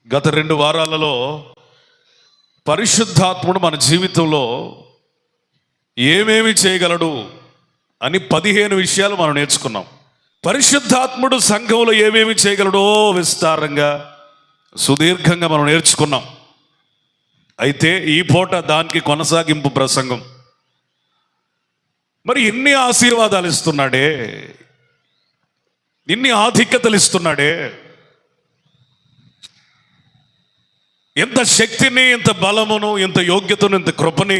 గత 2 వారాలలో పరిశుద్ధాత్ముడు మన జీవితంలో ఏమేమి చేయగలడు అని 15 విషయాలు మనం నేర్చుకున్నాం. పరిశుద్ధాత్ముడు సంఘంలో ఏమేమి చేయగలడో విస్తారంగా సుదీర్ఘంగా మనం నేర్చుకున్నాం. అయితే ఈ పూట దానికి కొనసాగింపు ప్రసంగం. మరి ఇన్ని ఆశీర్వాదాలు ఇస్తున్నాడే, ఇన్ని ఆధిక్యతలు ఇస్తున్నాడే, ఎంత శక్తిని, ఎంత బలమును, ఎంత యోగ్యతను, ఎంత కృపని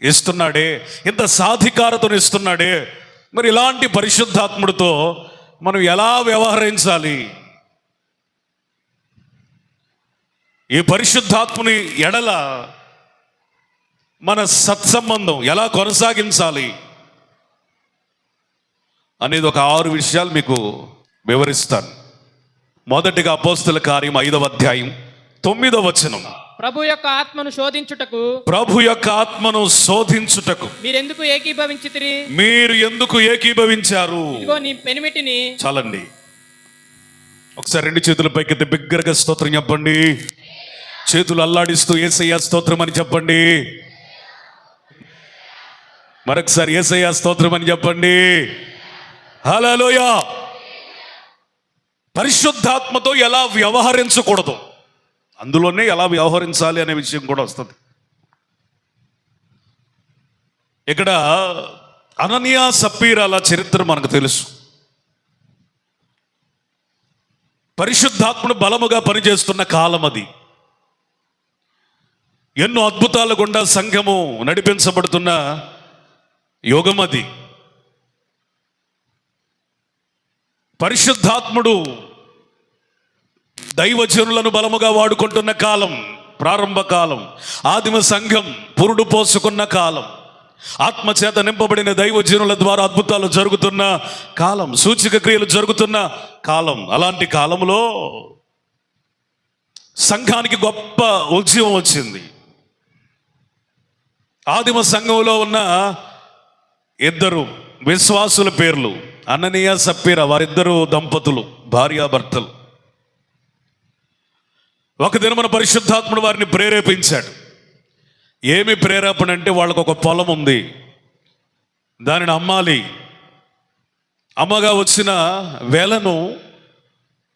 ఇస్తున్నాడే, ఎంత సాధికారతను ఇస్తున్నాడే. మరి ఇలాంటి పరిశుద్ధాత్ముడితో మనం ఎలా వ్యవహరించాలి? ఈ పరిశుద్ధాత్ముని ఎడల మన సత్సంబంధం ఎలా కొనసాగించాలి అనేది ఒక 6 విషయాలు మీకు వివరిస్తాను. మొదటిగా అపోస్తల కార్యం 5వ అధ్యాయం 9వ వచనం. ప్రభు యొక్క ఆత్మను శోధించుటకు, ప్రభు యొక్క ఆత్మను శోధించుటకు మీరు ఎందుకు ఏకీభవించారు? ఇదిగో నీ పెనిమిటిని. చాలండి, ఒకసారి 2 చేతుల పైకి బిగ్గరగా స్తోత్రం చెప్పండి. చేతులు అల్లాడిస్తూ యేసయ్య స్తోత్రం అని చెప్పండి. మరొకసారి యేసయ్య స్తోత్రం అని చెప్పండి. హల్లెలూయా. పరిశుద్ధాత్మతో ఎలా వ్యవహరించకూడదు, అందులోనే ఎలా వ్యవహరించాలి అనే విషయం కూడా వస్తుంది. ఇక్కడ అననీయ సప్పీరాల చరిత్ర మనకు తెలుసు. పరిశుద్ధాత్ముడు బలముగా పనిచేస్తున్న కాలం అది. ఎన్నో అద్భుతాల గుండా సంఘము నడిపించబడుతున్న యుగం అది. పరిశుద్ధాత్ముడు దైవజనులను బలముగా వాడుకుంటున్న కాలం, ప్రారంభ కాలం. ఆదిమ సంఘం పురుడు పోసుకున్న కాలం, ఆత్మచేత నింపబడిన దైవజనుల ద్వారా అద్భుతాలు జరుగుతున్న కాలం, సూచక క్రియలు జరుగుతున్న కాలం. అలాంటి కాలంలో సంఘానికి గొప్ప ఉద్యమం వచ్చింది. ఆదిమ సంఘంలో ఉన్న 2 విశ్వాసుల పేర్లు అననీయ సప్పీరా. వారిద్దరూ దంపతులు, భార్యాభర్తలు. ఒక దినమున పరిశుద్ధాత్ముడు వారిని ప్రేరేపించాడు. ఏమి ప్రేరేపణ అంటే, వాళ్ళకు ఒక పొలం ఉంది, దానిని అమ్మాలి. అమ్మగా వచ్చిన వేలను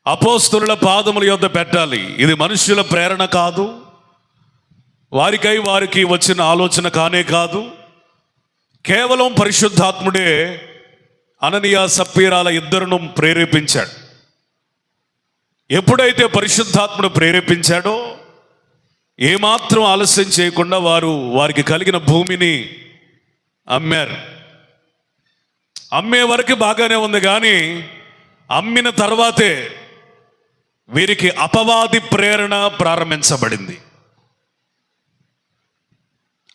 అపోస్తలుల పాదముల యొద్ద పెట్టాలి. ఇది మనుష్యుల ప్రేరణ కాదు, వారికి వచ్చిన ఆలోచన కానే కాదు. కేవలం పరిశుద్ధాత్ముడే అననీయ సప్పీరాల ఇద్దరును ప్రేరేపించాడు. ఎప్పుడైతే పరిశుద్ధాత్ముడు ప్రేరేపించాడో ఏమాత్రం ఆలస్యం చేయకుండా వారికి కలిగిన భూమిని అమ్మారు. అమ్మే వరకు బాగానే ఉంది, కానీ అమ్మిన తర్వాతే వీరికి అపవాది ప్రేరణ ప్రారంభించబడింది.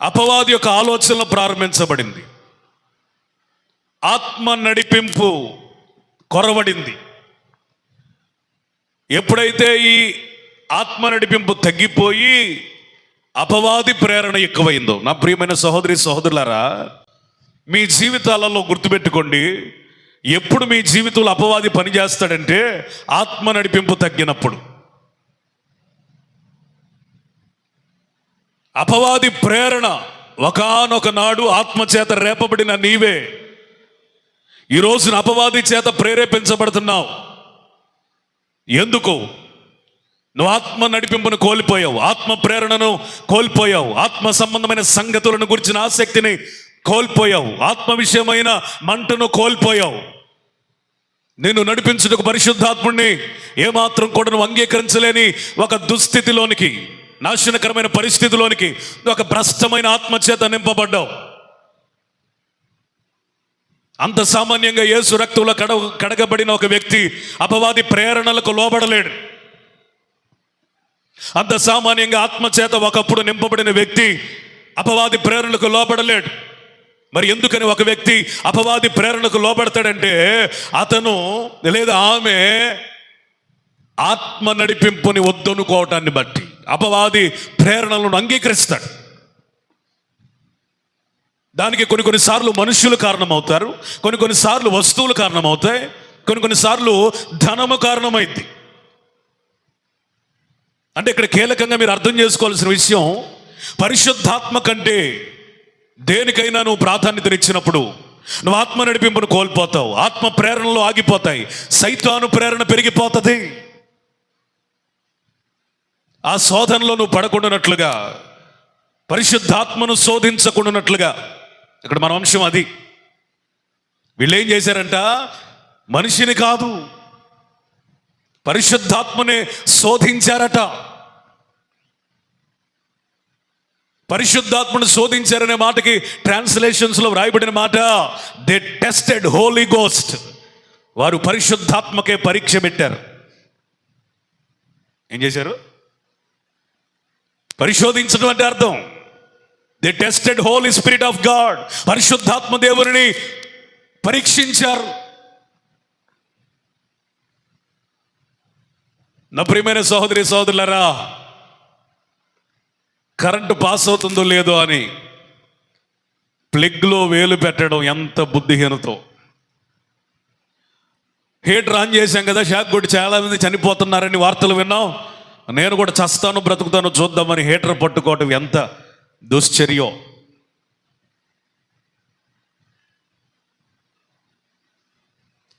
అపవాది యొక్క ఆలోచనలు ప్రారంభించబడింది. ఆత్మ నడిపింపు కొరవడింది. ఎప్పుడైతే ఈ ఆత్మ నడిపింపు తగ్గిపోయి అపవాది ప్రేరణ ఎక్కువైందో, నా ప్రియమైన సహోదరి సహోదరులారా, మీ జీవితాలలో గుర్తుపెట్టుకోండి, ఎప్పుడు మీ జీవితంలో అపవాది పనిచేస్తాడంటే ఆత్మ నడిపింపు తగ్గినప్పుడు. అపవాది ప్రేరణ ఒకానొక నాడు ఆత్మచేత రేపబడిన నీవే ఈ రోజున అపవాది చేత ప్రేరేపించబడుతున్నావు. ఎందుకు? నువ్వు ఆత్మ నడిపింపును కోల్పోయావు, ఆత్మ ప్రేరణను కోల్పోయావు, ఆత్మ సంబంధమైన సంగతులను గురించిన ఆసక్తిని కోల్పోయావు, ఆత్మ విషయమైన మంటను కోల్పోయావు. నేను నడిపించుటకు పరిశుద్ధాత్ముడిని ఏమాత్రం కూడా నువ్వు అంగీకరించలేని ఒక దుస్థితిలోనికి, నాశనకరమైన పరిస్థితిలోనికి, ఒక భ్రష్టమైన ఆత్మచేత నింపబడ్డావు. అంత సామాన్యంగా యేసు రక్తంలో కడగబడిన ఒక వ్యక్తి అపవాది ప్రేరణలకు లోబడలేడు. అంత సామాన్యంగా ఆత్మచేత ఒకప్పుడు నింపబడిన వ్యక్తి అపవాది ప్రేరణలకు లోబడలేడు. మరి ఎందుకని ఒక వ్యక్తి అపవాది ప్రేరణకు లోబడతాడంటే, అతను లేదా ఆమె ఆత్మ నడిపింపుని వద్దనుకోవటాన్ని బట్టి అపవాది ప్రేరణలను అంగీకరిస్తాడు. దానికి కొన్నిసార్లు మనుషులు కారణమవుతారు, కొన్నిసార్లు వస్తువులు కారణమవుతాయి, కొన్నిసార్లు ధనము కారణమైంది. అంటే ఇక్కడ కీలకంగా మీరు అర్థం చేసుకోవాల్సిన విషయం, పరిశుద్ధాత్మ కంటే దేనికైనా నువ్వు ప్రాధాన్యతనిచ్చినప్పుడు నువ్వు ఆత్మ నడిపింపును కోల్పోతావు, ఆత్మ ప్రేరణలో ఆగిపోతాయి, సైతాను ప్రేరణ పెరిగిపోతుంది. ఆ శోధనలో నువ్వు పడకుండానట్లుగా, పరిశుద్ధాత్మను శోధించకుండానట్లుగా, ఇక్కడ మన అంశం అది. వీళ్ళు ఏం చేశారంట? మనిషిని కాదు, పరిశుద్ధాత్మనే శోధించారట. పరిశుద్ధాత్మను శోధించారనే మాటకి ట్రాన్స్లేషన్స్ లో వ్రాయబడిన మాట, దే టెస్టెడ్ హోలీ గోస్ట్. వారు పరిశుద్ధాత్మకే పరీక్ష పెట్టారు. ఏం చేశారు? పరిశోధించడం అంటే అర్థం, they tested Holy Spirit of God. పరిశుద్ధాత్మ దేవుని పరీక్షించారు. నా ప్రియమైన సహోదరి సహోదరులారా, కరెంటు పాస్ అవుతుందో లేదో అని ప్లగ్లో వేలు పెట్టడం ఎంత బుద్ధిహీనతో. హీటర్ ఆన్ చేశాం కదా, షాక్ కొట్టి చాలా మంది చనిపోతున్నారని వార్తలు విన్నాం. నేను కూడా చస్తాను బ్రతుకుతాను చూద్దామని హీటర్ పట్టుకోవటం ఎంత దుశ్చర్యో.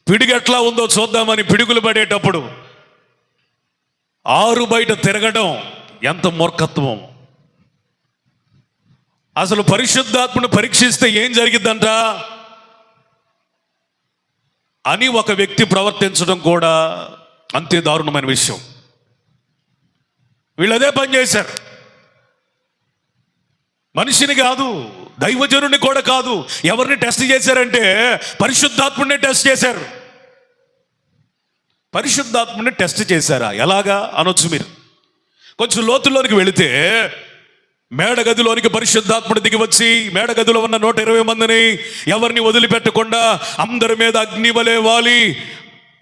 పిడుగు ఎట్లా ఉందో చూద్దామని పిడుగులు పడేటప్పుడు ఆరు బయట తిరగడం ఎంత మూర్ఖత్వం. అసలు పరిశుద్ధాత్మను పరీక్షిస్తే ఏం జరిగిద్దంట అని ఒక వ్యక్తి ప్రవర్తించడం కూడా అంతే దారుణమైన విషయం. వీళ్ళు అదే పని చేశారు. మనిషిని కాదు, దైవజనుని కూడా కాదు, ఎవరిని టెస్ట్ చేశారంటే పరిశుద్ధాత్ముడిని టెస్ట్ చేశారు. పరిశుద్ధాత్ముడిని టెస్ట్ చేశారా? ఎలాగా అనొచ్చు మీరు. కొంచెం లోతుల్లోనికి వెళితే, మేడగదిలోనికి పరిశుద్ధాత్ముడు దిగి వచ్చి మేడగదిలో ఉన్న 120 మందిని ఎవరిని వదిలిపెట్టకుండా అందరి మీద అగ్ని వలె వాలి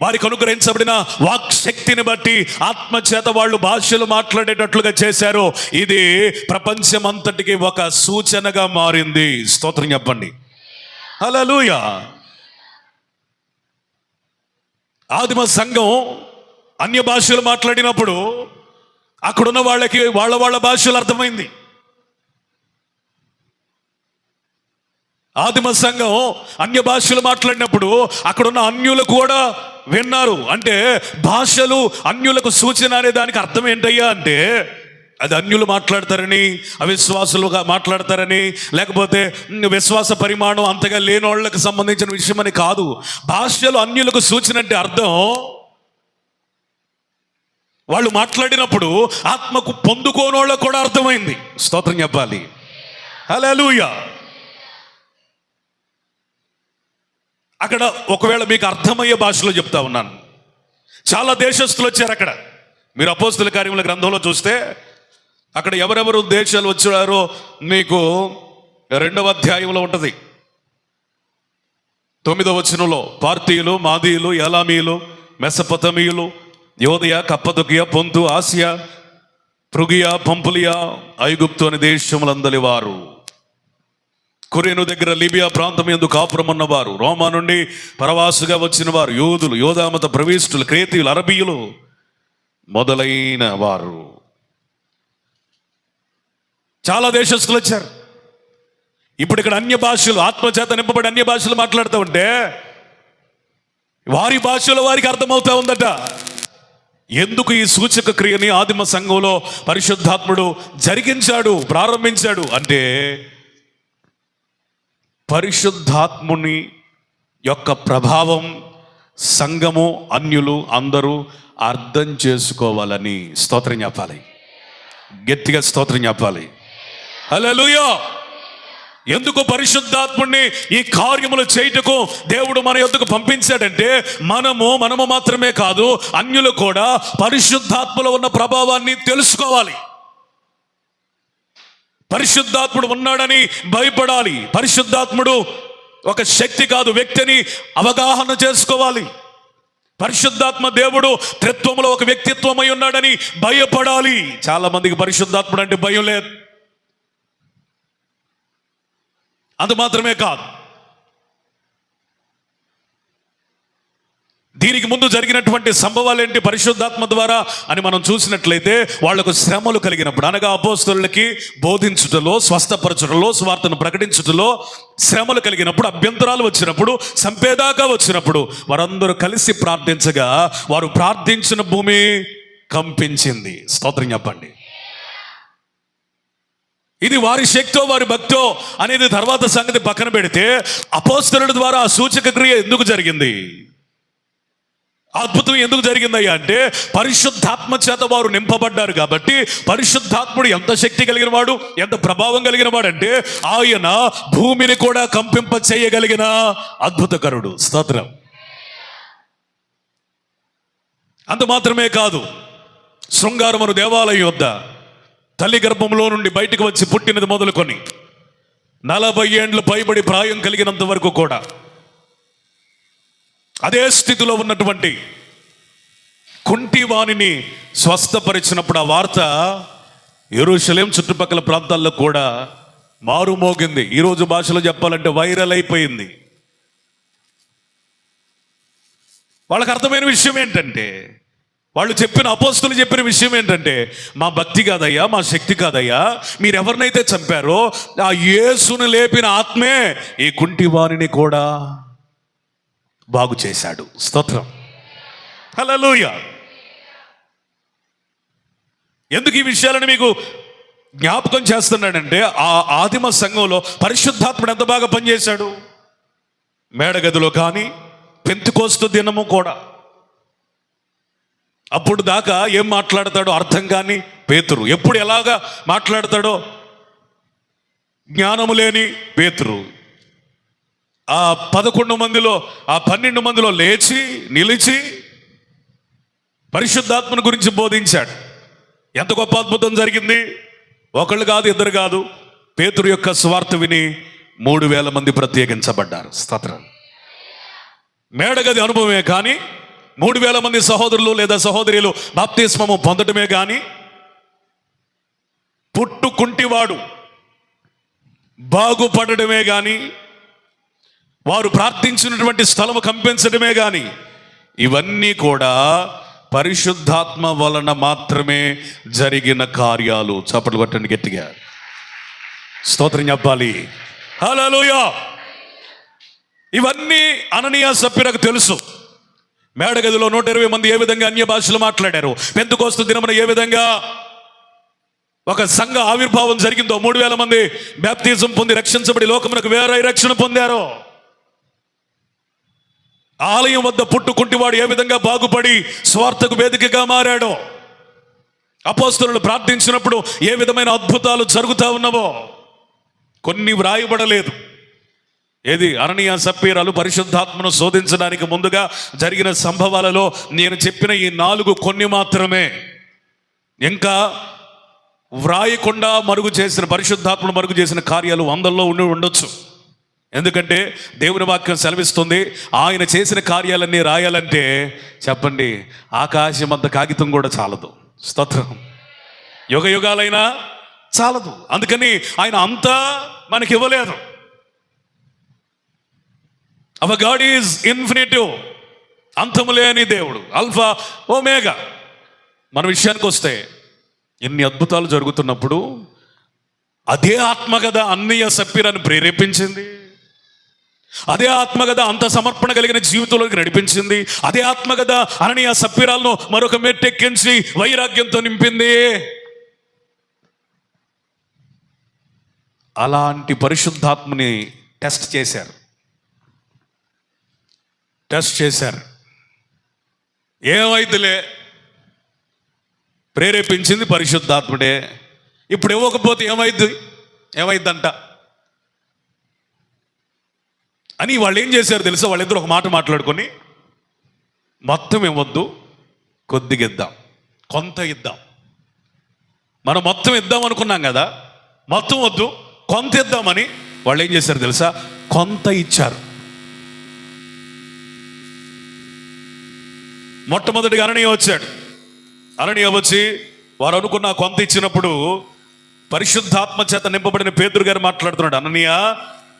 వారికి అనుగ్రహించబడిన వాక్ శక్తిని బట్టి ఆత్మచేత వాళ్ళు భాషలు మాట్లాడేటట్లుగా చేశారు. ఇది ప్రపంచమంతటికి ఒక సూచనగా మారింది. స్తోత్రం చెప్పండి. హల్లెలూయా. ఆదిమ సంఘం అన్య భాషలు మాట్లాడినప్పుడు అక్కడున్న వాళ్ళకి వాళ్ళ భాషలు అర్థమైంది. ఆదిమ సంఘం అన్య భాషలు మాట్లాడినప్పుడు అక్కడున్న అన్యులు కూడా విన్నారు. అంటే భాషలు అన్యులకు సూచన అనే దానికి అర్థం ఏంటయ్యా అంటే, అది అన్యులు మాట్లాడతారని, అవిశ్వాసులుగా మాట్లాడతారని, లేకపోతే విశ్వాస పరిమాణం అంతగా లేని వాళ్ళకి సంబంధించిన విషయం అని కాదు. భాషలు అన్యులకు సూచన అంటే అర్థం, వాళ్ళు మాట్లాడినప్పుడు ఆత్మకు పొందుకోనోళ్ళకు కూడా అర్థమైంది. స్తోత్రం చెప్పాలి. హల్లెలూయా. అక్కడ ఒకవేళ మీకు అర్థమయ్యే భాషలో చెప్తా ఉన్నాను. చాలా దేశస్తులు వచ్చారు అక్కడ. మీరు అపోస్తుల కార్యముల గ్రంథంలో చూస్తే అక్కడ ఎవరెవరు దేశాలు వచ్చారో మీకు 2వ అధ్యాయంలో ఉంటుంది. 9వ వచనంలో పార్తీయులు, మాదీయులు, ఎలామీయులు, మెసపొతమీయులు, యోదయ, కప్పదొకియ, పొంతు, ఆసియా, పృగియా, పంపులియా, ఐగుప్తు అనే దేశములందలి వారు, కొరేను దగ్గర లిబియా ప్రాంతం యందు కాపురం ఉన్నవారు, రోమా నుండి పరవాసుగా వచ్చిన వారు, యూదులు, యోధామత ప్రవిష్టులు, క్రేతీయులు, అరబీయులు మొదలైన వారు, చాలా దేశస్తులు వచ్చారు. ఇప్పుడు ఇక్కడ అన్య భాషలు, ఆత్మచేత నింపబడి అన్య భాషలు మాట్లాడుతూ ఉంటే వారి భాషలో వారికి అర్థమవుతా ఉందట. ఎందుకు ఈ సూచక క్రియని ఆదిమ సంఘంలో పరిశుద్ధాత్ముడు జరిగించాడు, ప్రారంభించాడు అంటే, పరిశుద్ధాత్ముని యొక్క ప్రభావం సంఘము, అన్యులు అందరూ అర్థం చేసుకోవాలని. స్తోత్రం చెప్పాలి, గట్టిగా స్తోత్రం చెప్పాలి. హల్లెలూయా. ఎందుకు పరిశుద్ధాత్ముడిని ఈ కార్యములు చేయుటకు దేవుడు మన యొద్దకు పంపించాడంటే, మనము మాత్రమే కాదు, అన్యులు కూడా పరిశుద్ధాత్మలో ఉన్న ప్రభావాన్ని తెలుసుకోవాలి. పరిశుద్ధాత్ముడు ఉన్నాడని భయపడాలి. పరిశుద్ధాత్ముడు ఒక శక్తి కాదు, వ్యక్తిని అవగాహన చేసుకోవాలి. పరిశుద్ధాత్మ దేవుడు త్రిత్వములో ఒక వ్యక్తిత్వమై ఉన్నాడని భయపడాలి. చాలా మందికి పరిశుద్ధాత్ముడు అంటే భయం లేదు. అంత మాత్రమే కాదు, దీనికి ముందు జరిగినటువంటి సంభవాలు ఏంటి పరిశుద్ధాత్మ ద్వారా అని మనం చూసినట్లయితే వాళ్లకు శ్రమలు కలిగినప్పుడు, అనగా అపోస్తలులకి బోధించుటలో, స్వస్థపరచుటలో, స్వార్థను ప్రకటించుటలో శ్రమలు కలిగినప్పుడు, అభ్యంతరాలు వచ్చినప్పుడు, సంపేదాకా వచ్చినప్పుడు వారందరూ కలిసి ప్రార్థించగా వారు ప్రార్థించిన భూమి కంపించింది. స్తోత్రం చెప్పండి. ఇది వారి శక్తో వారి భక్తో అనేది తర్వాత సంగతి పక్కన పెడితే, అపోస్తలుల ద్వారా ఆ సూచక క్రియ ఎందుకు జరిగింది, అద్భుతం ఎందుకు జరిగిందయ్యా అంటే పరిశుద్ధాత్మ చేత వారు నింపబడ్డారు కాబట్టి. పరిశుద్ధాత్ముడు ఎంత శక్తి కలిగిన వాడు, ఎంత ప్రభావం కలిగిన వాడు అంటే ఆయన భూమిని కూడా కంపింప చేయగలిగిన అద్భుతకరుడు. స్తోత్రం. అంత మాత్రమే కాదు, శృంగారమును దేవాలయం వద్ద తల్లి గర్భంలో నుండి బయటకు వచ్చి పుట్టినది మొదలుకొని 40 ఏండ్లు పైబడి ప్రాయం కలిగినంత వరకు కూడా అదే స్థితిలో ఉన్నటువంటి కుంటివాణిని స్వస్థపరిచినప్పుడు ఆ వార్త యెరూషలేం చుట్టుపక్కల ప్రాంతాల్లో కూడా మారుమోగింది. ఈరోజు భాషలో చెప్పాలంటే వైరల్ అయిపోయింది. వాళ్ళకి అర్థమైన విషయం ఏంటంటే, వాళ్ళు చెప్పిన అపోస్తలులు చెప్పిన విషయం ఏంటంటే, మా భక్తి కాదయ్యా, మా శక్తి కాదయ్యా, మీరు ఎవరినైతే చంపారో ఆ యేసును లేపిన ఆత్మే ఈ కుంటివాణిని కూడా బాగు చేశాడు. స్తోత్రం. హల్లెలూయా. ఎందుకు ఈ విషయాలను మీకు జ్ఞాపకం చేస్తున్నాడంటే, ఆ ఆదిమ సంఘంలో పరిశుద్ధాత్ముడు ఎంత బాగా పనిచేశాడు. మేడగదిలో కానీ పెంతెకోస్తు దినము కూడా అప్పుడు దాకా ఏం మాట్లాడతాడో అర్థం కాని పేతురు, ఎప్పుడు ఎలాగా మాట్లాడతాడో జ్ఞానము లేని పేతురు ఆ 11 మందిలో, ఆ 12 మందిలో లేచి నిలిచి పరిశుద్ధాత్మను గురించి బోధించాడు. ఎంత గొప్ప అద్భుతం జరిగింది. ఒకళ్ళు కాదు, ఇద్దరు కాదు. పేతురు యొక్క సువార్త విని 3000 మంది ప్రత్యేకించబడ్డారు. స్తోత్రం. మేడగది అనుభవమే కానీ 3000 మంది సహోదరులు లేదా సహోదరులు బాప్తిస్మము పొందడమే కానీ, పుట్టుకుంటివాడు బాగుపడడమే కానీ, వారు ప్రార్థించినటువంటి స్థలము కంపించడమే కానీ, ఇవన్నీ కూడా పరిశుద్ధాత్మ వలన మాత్రమే జరిగిన కార్యాలు. చప్పట్లు కొట్టండి గట్టిగా. స్తోత్రం చెప్పాలి. హల్లెలూయా. ఇవన్నీ అననీయ సప్ఫీరాకు తెలుసు. మేడగదిలో 120 మంది ఏ విధంగా అన్య భాషలు మాట్లాడారు, పెంతెకోస్తు దినమున ఏ విధంగా ఒక సంఘ ఆవిర్భావం జరిగిందో, 3000 మంది బాప్తిజం పొంది రక్షించబడి లోకమునకు వేరే రక్షణ పొందారో, ఆలయం వద్ద పుట్టుకుంటివాడు ఏ విధంగా బాగుపడి స్వార్థకు వేదికగా మారాడో, అపోస్తలులు ప్రార్థించినప్పుడు ఏ విధమైన అద్భుతాలు జరుగుతూ ఉన్నవో కొన్ని వ్రాయబడలేదు. ఏది అననీయ సప్పీరాలు పరిశుద్ధాత్మను శోధించడానికి ముందుగా జరిగిన సంభవాలలో నేను చెప్పిన ఈ 4 కొన్ని మాత్రమే. ఇంకా వ్రాయకుండా మరుగు చేసిన, పరిశుద్ధాత్మను మరుగు చేసిన కార్యాలు 100లో ఉండొచ్చు. ఎందుకంటే దేవుని వాక్యం సెలవిస్తుంది, ఆయన చేసిన కార్యాలన్నీ రాయాలంటే చెప్పండి, ఆకాశం అంత కాగితం కూడా చాలదు. స్తోత్రం. యుగ యుగాలైనా చాలదు. అందుకని ఆయన అంతా మనకి ఇవ్వలేదు. అవర్ గాడ్ ఈజ్ ఇన్ఫినిటివ్, అంతము లేని దేవుడు, ఆల్ఫా ఓమేగా. మన విషయానికి వస్తే ఎన్ని అద్భుతాలు జరుగుతున్నప్పుడు అదే ఆత్మ కదా అననీయ సప్పీరాను ప్రేరేపించింది. అదే ఆత్మ కదా అంత సమర్పణ కలిగిన జీవితంలోకి నడిపించింది. అదే ఆత్మ కదా అననీయ సప్పీరాలను మరొక మెట్టెక్కించి వైరాగ్యంతో నింపింది. అలాంటి పరిశుద్ధాత్మని టెస్ట్ చేశారు. ఏమైతులే, ప్రేరేపించింది పరిశుద్ధాత్ముడే. ఇప్పుడు ఇవ్వకపోతే ఏమైద్దంట అని వాళ్ళు ఏం చేశారు తెలుసా? వాళ్ళిద్దరు ఒక మాట మాట్లాడుకొని, మొత్తం ఇవ్వద్దు, కొద్దిగా ఇద్దాం, కొంత ఇద్దాం. మనం మొత్తం ఇద్దాం అనుకున్నాం కదా, మొత్తం వద్దు కొంత ఇద్దామని వాళ్ళు ఏం చేశారు తెలుసా? కొంత ఇచ్చారు. మొట్టమొదటిగా అననీయ వచ్చాడు. అననీయ వచ్చి వారు అనుకున్న కొంత ఇచ్చినప్పుడు పరిశుద్ధాత్మ చేత నింపబడిన పేతురు గారు మాట్లాడుతున్నాడు, అననీయ,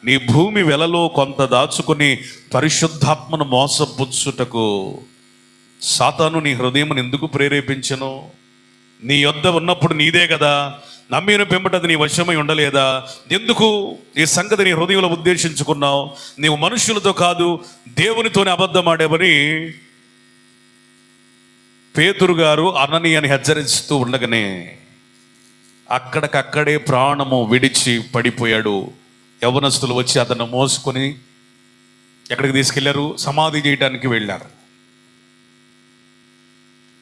నీ భూమి వెలలో కొంత దాచుకుని పరిశుద్ధాత్మను మోసపుచ్చుటకు సాతాను నీ హృదయం ఎందుకు ప్రేరేపించను? నీ యొద్ద ఉన్నప్పుడు నీదే కదా, నమ్మిన పెంపటది నీ వశమై ఉండలేదా? ఎందుకు ఈ సంగతి నీ హృదయంలో ఉద్దేశించుకున్నావు? నీవు మనుషులతో కాదు దేవునితోనే అబద్ధం ఆడేవని పేతురు గారు అననీయని హెచ్చరిస్తూ ఉండగానే అక్కడికక్కడే ప్రాణము విడిచి పడిపోయాడు. యవనస్తులు వచ్చి అతను మోసుకొని ఎక్కడికి తీసుకెళ్లారు? సమాధి చేయడానికి వెళ్ళారు.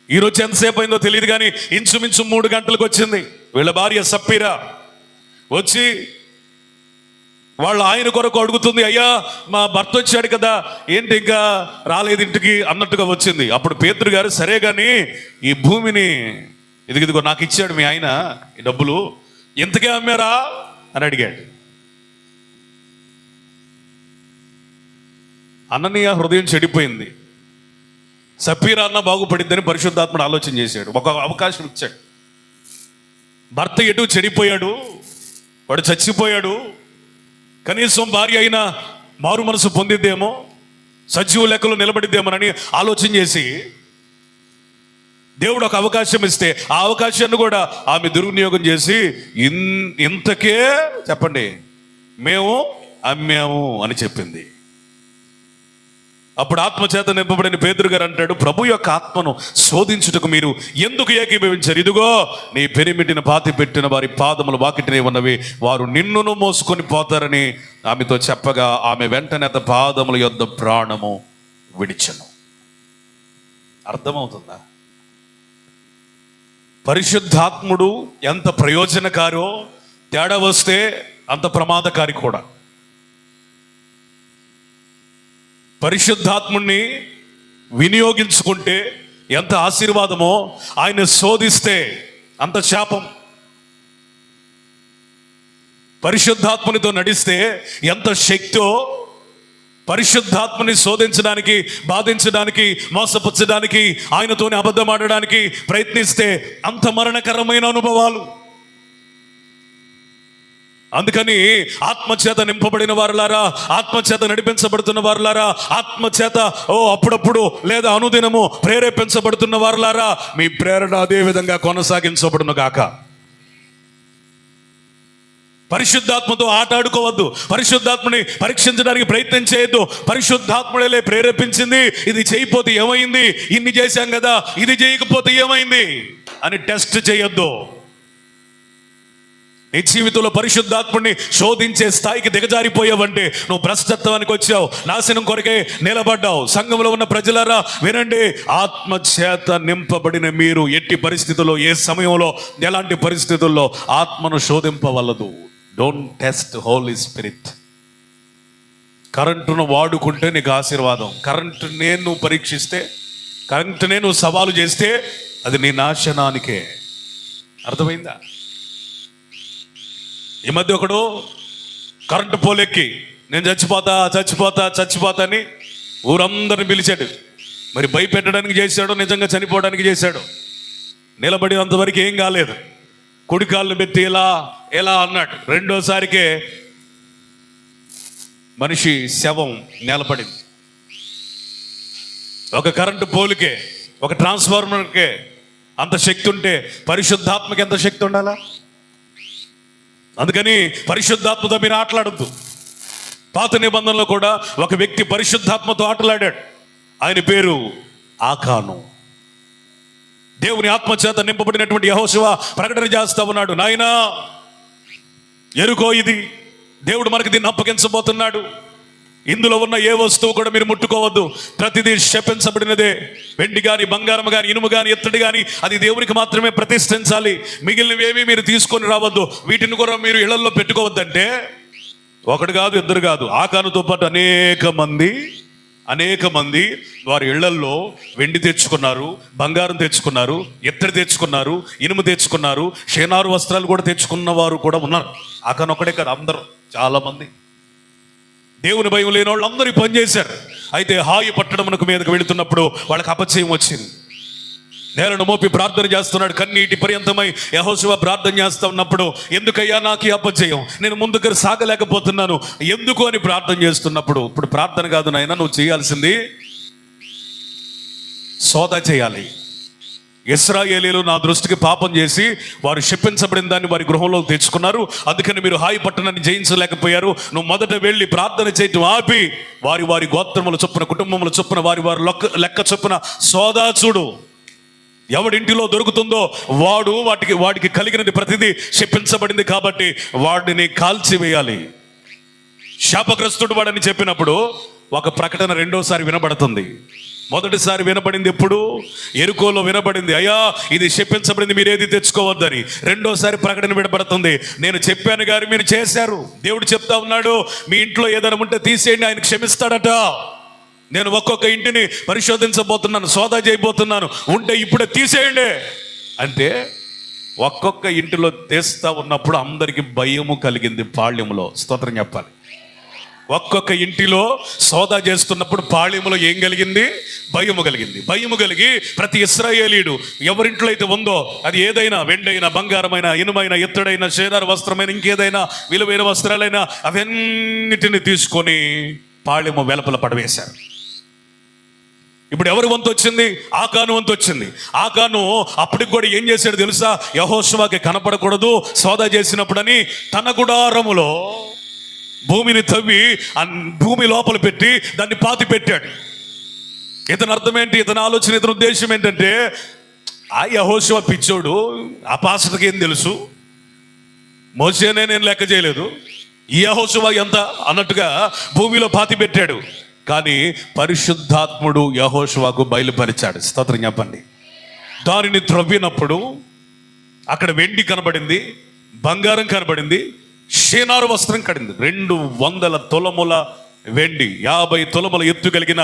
ఈరోజు ఎంతసేపు అయిందో తెలియదు కానీ ఇంచుమించు 3 గంటలకు వచ్చింది. వీళ్ళ భార్య సప్పీరా వచ్చి వాళ్ళ ఆయన కొరకు అడుగుతుంది, అయ్యా మా భర్త వచ్చాడు కదా, ఏంటి ఇంకా రాలేదు ఇంటికి అన్నట్టుగా వచ్చింది. అప్పుడు పేతురు గారు, సరే కానీ ఈ భూమిని ఇదిగో నాకు ఇచ్చాడు మీ ఆయన ఈ డబ్బులు, ఎంతకే అమ్మారా అని అడిగాడు. అననీయ హృదయం చెడిపోయింది. సప్పీరా అన్న బాగుపడిద్దని పరిశుద్ధాత్ముడు ఆలోచన చేశాడు, ఒక అవకాశం ఇచ్చాడు. భర్త ఎటు చెడిపోయాడు, వాడు చచ్చిపోయాడు, కనీసం భార్య అయినా మారు మనసు పొందిద్దేమో, సజీవ లెక్కలో నిలబడిద్దేమోనని ఆలోచన చేసి దేవుడు ఒక అవకాశం ఇస్తే ఆ అవకాశాన్ని కూడా ఆమె దుర్వినియోగం చేసి ఇంతకే చెప్పండి మేము అమ్మాము అని చెప్పింది. అప్పుడు ఆత్మచేత నింపబడిన పేతురు గారు అంటాడు, ప్రభు యొక్క ఆత్మను శోధించుటకు మీరు ఎందుకు ఏకీభవించారు? ఇదిగో నీ పెరిమిటిన పాతి పెట్టిన వారి పాదములు వాకిటినే ఉన్నవి, వారు నిన్నును మోసుకొని పోతారని ఆమెతో చెప్పగా ఆమె వెంటనే అతని పాదముల యొద్ద ప్రాణము విడిచెను. అర్థమవుతుందా? పరిశుద్ధాత్ముడు ఎంత ప్రయోజనకారో, తేడా వస్తే అంత ప్రమాదకారి కూడా. పరిశుద్ధాత్ముడిని వినియోగించుకుంటే ఎంత ఆశీర్వాదమో, ఆయన శోధిస్తే అంత శాపం. పరిశుద్ధాత్మునితో నడిస్తే ఎంత శక్తో, పరిశుద్ధాత్మని శోధించడానికి, బాధించడానికి, మోసపుచ్చడానికి, ఆయనతోనే అబద్ధం ఆడడానికి ప్రయత్నిస్తే అంత మరణకరమైన అనుభవాలు. అందుకని ఆత్మచేత నింపబడిన వారులారా, ఆత్మచేత నడిపించబడుతున్న వారులారా, ఆత్మచేత అప్పుడప్పుడు లేదా అనుదినము ప్రేరేపించబడుతున్న వారులారా, మీ ప్రేరణ అదే విధంగా కొనసాగించబడును గాక. పరిశుద్ధాత్మతో ఆట ఆడుకోవద్దు, పరిశుద్ధాత్మని పరీక్షించడానికి ప్రయత్నం చేయొద్దు. పరిశుద్ధాత్ముడే ప్రేరేపించింది, ఇది చేయకపోతే ఏమైంది, ఇన్ని చేశాం కదా, ఇది చేయకపోతే ఏమైంది అని టెస్ట్ చేయొద్దు. నీ జీవితంలో పరిశుద్ధాత్ముడిని శోధించే స్థాయికి దిగజారిపోయావంటే నువ్వు భ్రష్టత్వానికి వచ్చావు, నాశనం కొరకే నిలబడ్డావు. సంఘంలో ఉన్న ప్రజలారా వినండి, ఆత్మచేత నింపబడిన మీరు ఎట్టి పరిస్థితుల్లో, ఏ సమయంలో, ఎలాంటి పరిస్థితుల్లో ఆత్మను శోధింపవలదు. Don't test Holy Spirit. కరెంటును వాడుకుంటే నీకు ఆశీర్వాదం, కరెంటునే నువ్వు పరీక్షిస్తే, కరెంటునే నువ్వు సవాలు చేస్తే అది నీ నాశనానికే. అర్థమైందా? ఈ మధ్య ఒకడు కరెంటు పోలెక్కి నేను చచ్చిపోతా చచ్చిపోతా చచ్చిపోతా అని ఊరందరిని పిలిచాడు. మరి భయపెట్టడానికి చేశాడో నిజంగా చనిపోవడానికి చేశాడు. నిలబడినంతవరకు ఏం కాలేదు, కుడికాళ్ళు పెట్టి ఎలా ఎలా అన్నాడు. రెండోసారికే మనిషి శవం నిలబడింది. ఒక కరెంటు పోలుకే, ఒక ట్రాన్స్ఫార్మర్కే అంత శక్తి ఉంటే పరిశుద్ధాత్మకి ఎంత శక్తి ఉండాలా? అందుకని పరిశుద్ధాత్మతో మీరు ఆటలాడద్దు. పాత నిబంధనలో కూడా ఒక వ్యక్తి పరిశుద్ధాత్మతో ఆటలాడాడు. ఆయన పేరు ఆకాను. దేవుని ఆత్మచేత నింపబడినటువంటి యెహోషువ ప్రకటన చేస్తా ఉన్నాడు, నాయనా ఎరుకో, ఇది దేవుడు మనకు దీన్ని అప్పగించబోతున్నాడు. ఇందులో ఉన్న ఏ వస్తువు కూడా మీరు ముట్టుకోవద్దు, ప్రతిదీ శపించబడినదే. వెండి కానీ, బంగారం కానీ, ఇనుము కానీ, ఎత్తడి కానీ అది దేవునికి మాత్రమే ప్రతిష్ఠించాలి. మిగిలినవేమీ మీరు తీసుకొని రావద్దు, వీటిని కూడా మీరు ఇళ్లలో పెట్టుకోవద్దంటే ఒకడు కాదు, ఇద్దరు కాదు, ఆకానుతో పాటు అనేక మంది వారి ఇళ్లల్లో వెండి తెచ్చుకున్నారు, బంగారం తెచ్చుకున్నారు, ఎత్తడి తెచ్చుకున్నారు, ఇనుము తెచ్చుకున్నారు, షేనారు వస్త్రాలు కూడా తెచ్చుకున్న వారు కూడా ఉన్నారు. ఆకాను ఒకడే కాదు, అందరూ చాలా మంది. దేవుని భయం లేని వాళ్ళు అందరూ పనిచేశారు. అయితే హాయి పట్టణమునకు మీదకు వెళుతున్నప్పుడు వాళ్ళకి అపచయం వచ్చింది. నేలను మోపి ప్రార్థన చేస్తున్నాడు, కన్నీటి పర్యంతమై యెహోషువ ప్రార్థన చేస్తూ ఉన్నప్పుడు, ఎందుకయ్యా నాకు ఈ అపజయం, నేను ముందుకు సాగలేకపోతున్నాను, ఎందుకు అని ప్రార్థన చేస్తున్నప్పుడు, ఇప్పుడు ప్రార్థన కాదు నాయన, నువ్వు చేయాల్సింది సోదా చేయాలి. ఇశ్రాయేలీయులు నా దృష్టికి పాపం చేసి వారు శపించబడిన దాన్ని వారి గృహంలో తెచ్చుకున్నారు, అందుకని మీరు హాయి పట్టణాన్ని జయించలేకపోయారు. నువ్వు మొదట వెళ్ళి ప్రార్థన చేయటం ఆపి వారి వారి గోత్రముల చొప్పున, కుటుంబముల చొప్పున, వారి వారి లెక్క చొప్పున సోదా చూడు. ఎవడింటిలో దొరుకుతుందో వాడికి కలిగినది ప్రతిదీ శపించబడింది కాబట్టి వాడిని కాల్చివేయాలి. శాపగ్రస్తుడు వాడని చెప్పినప్పుడు ఒక ప్రకటన రెండోసారి వినబడుతుంది. మొదటిసారి వినబడింది ఎప్పుడు? ఎరుకోలో వినబడింది, అయ్యా ఇది శపించబడింది, మీరేది తెచ్చుకోవద్దని. రెండోసారి ప్రకటన వినబడుతుంది, నేను చెప్పాను గారు మీరు చేశారు. దేవుడు చెప్తా ఉన్నాడు, మీ ఇంట్లో ఏదైనా ఉంటే తీసేయండి, ఆయన క్షమిస్తాడట. నేను ఒక్కొక్క ఇంటిని పరిశోధించబోతున్నాను, సోదా చేయబోతున్నాను, ఉంటే ఇప్పుడే తీసేయండి అంటే ఒక్కొక్క ఇంటిలో తెస్తా ఉన్నప్పుడు అందరికీ భయము కలిగింది. పాళ్యములో స్తోత్రం చెప్పాలి. ఒక్కొక్క ఇంటిలో సోదా చేస్తున్నప్పుడు పాళ్యములో ఏం కలిగింది? భయము కలిగింది. భయము కలిగి ప్రతి ఇశ్రాయేలీయుడు ఎవరింట్లో అయితే ఉందో, అది ఏదైనా వెండైనా, బంగారమైన, ఇనుమైన, ఎత్తుడైన, షేనారు వస్త్రమైన, ఇంకేదైనా విలువైన వస్త్రాలైనా అవన్నిటిని తీసుకొని పాళ్యము వెలుపల పడవేశారు. ఇప్పుడు ఎవరి వంతు వచ్చింది? ఆకాను వంతు వచ్చింది. ఆకాను అప్పటికి కూడా ఏం చేశాడు తెలుసా? యెహోషువకి కనపడకూడదు సోదా చేసినప్పుడని తన గుడారములో భూమిని తవ్వి భూమి లోపల పెట్టి దాన్ని పాతి పెట్టాడు. ఇతని అర్థం ఏంటి? ఇతని ఆలోచన, ఇతని ఉద్దేశం ఏంటంటే, ఆ యెహోషువ పిచ్చోడు, ఆ పాస్టర్కి ఏం తెలుసు, మోసేనే నేను లెక్క చేయలేదు, ఈ యెహోషువ ఎంత అన్నట్టుగా భూమిలో పాతి పెట్టాడు. కానీ పరిశుద్ధాత్ముడు యెహోషువకు బయలుపరిచాడు. స్తోత్రం చెప్పండి. దానిని త్రవ్వినప్పుడు అక్కడ వెండి కనబడింది, బంగారం కనబడింది, షేనారు వస్త్రం కడింది. 200 తులముల వెండి, 50 తులముల ఎత్తు కలిగిన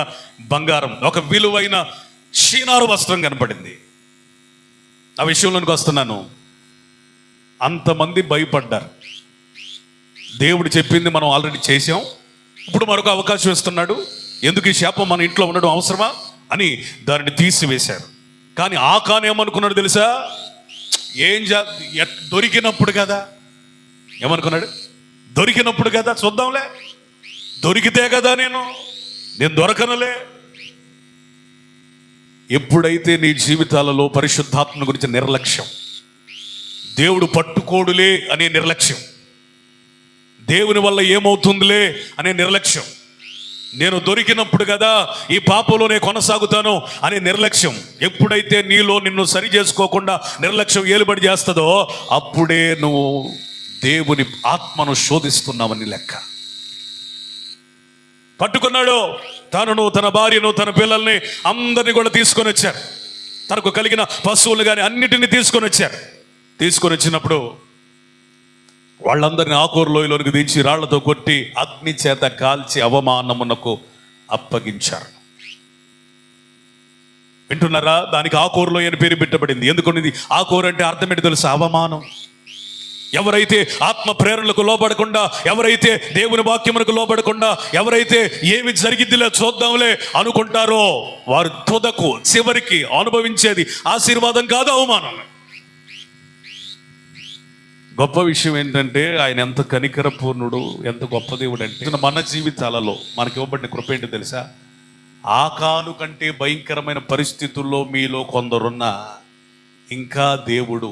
బంగారం, ఒక విలువైన షీనారు వస్త్రం కనపడింది. ఆ విషయంలోనికి వస్తున్నాను. అంతమంది భయపడ్డారు. దేవుడు చెప్పింది మనం ఆల్రెడీ చేసాం, ఇప్పుడు మరొక అవకాశం ఇస్తున్నాడు, ఎందుకు ఈ శాపం మన ఇంట్లో ఉండడం అవసరమా అని దానిని తీసివేశారు. కానీ ఆకాను ఏమనుకున్నాడు తెలుసా? దొరికినప్పుడు కదా, ఏమనుకున్నాడు? దొరికినప్పుడు కదా చూద్దాంలే, దొరికితే కదా నేను దొరకనులే. ఎప్పుడైతే నీ జీవితాలలో పరిశుద్ధాత్మ గురించి నిర్లక్ష్యం, దేవుడు పట్టుకోడులే అనే నిర్లక్ష్యం, దేవుని వల్ల ఏమవుతుందిలే అనే నిర్లక్ష్యం, నేను దొరికినప్పుడు కదా ఈ పాపంలోనే కొనసాగుతాను అనే నిర్లక్ష్యం ఎప్పుడైతే నీలో నిన్ను సరి చేసుకోకుండా నిర్లక్ష్యం ఏలుబడి చేస్తుందో అప్పుడే నువ్వు దేవుని ఆత్మను శోధిస్తున్నావని లెక్క. పట్టుకున్నాడు. తనను, తన భార్యను, తన పిల్లల్ని అందరినీ కూడా తీసుకొని వచ్చారు. తనకు కలిగిన పశువులు కానీ అన్నిటినీ తీసుకొని వచ్చారు. తీసుకొని వచ్చినప్పుడు వాళ్ళందరినీ ఆకోరు లోయలోనికి దించి రాళ్లతో కొట్టి అగ్ని చేత కాల్చి అవమానమునకు అప్పగించారు. వింటున్నారా? దానికి ఆకోరు లోయ అని పేరు పెట్టబడింది. ఎందుకని ఆకోరు అంటే అర్థం ఏంటి తెలుసా? అవమానం. ఎవరైతే ఆత్మ ప్రేరణలకు లోబడకుండా, ఎవరైతే దేవుని వాక్యమునకు లోబడకుండా, ఎవరైతే ఏమి జరిగిద్దిలే చూద్దాంలే అనుకుంటారో వారు తుదకు చివరికి అనుభవించేది ఆశీర్వాదం కాదు, అవమానం. గొప్ప విషయం ఏంటంటే ఆయన ఎంత కనికరపూర్ణుడు, ఎంత గొప్ప దేవుడు అంటే మన జీవితాలలో మనకి ఇవ్వబడిన కృప ఏంటో తెలుసా? ఆకాను కంటే భయంకరమైన పరిస్థితుల్లో మీలో కొందరున్న ఇంకా దేవుడు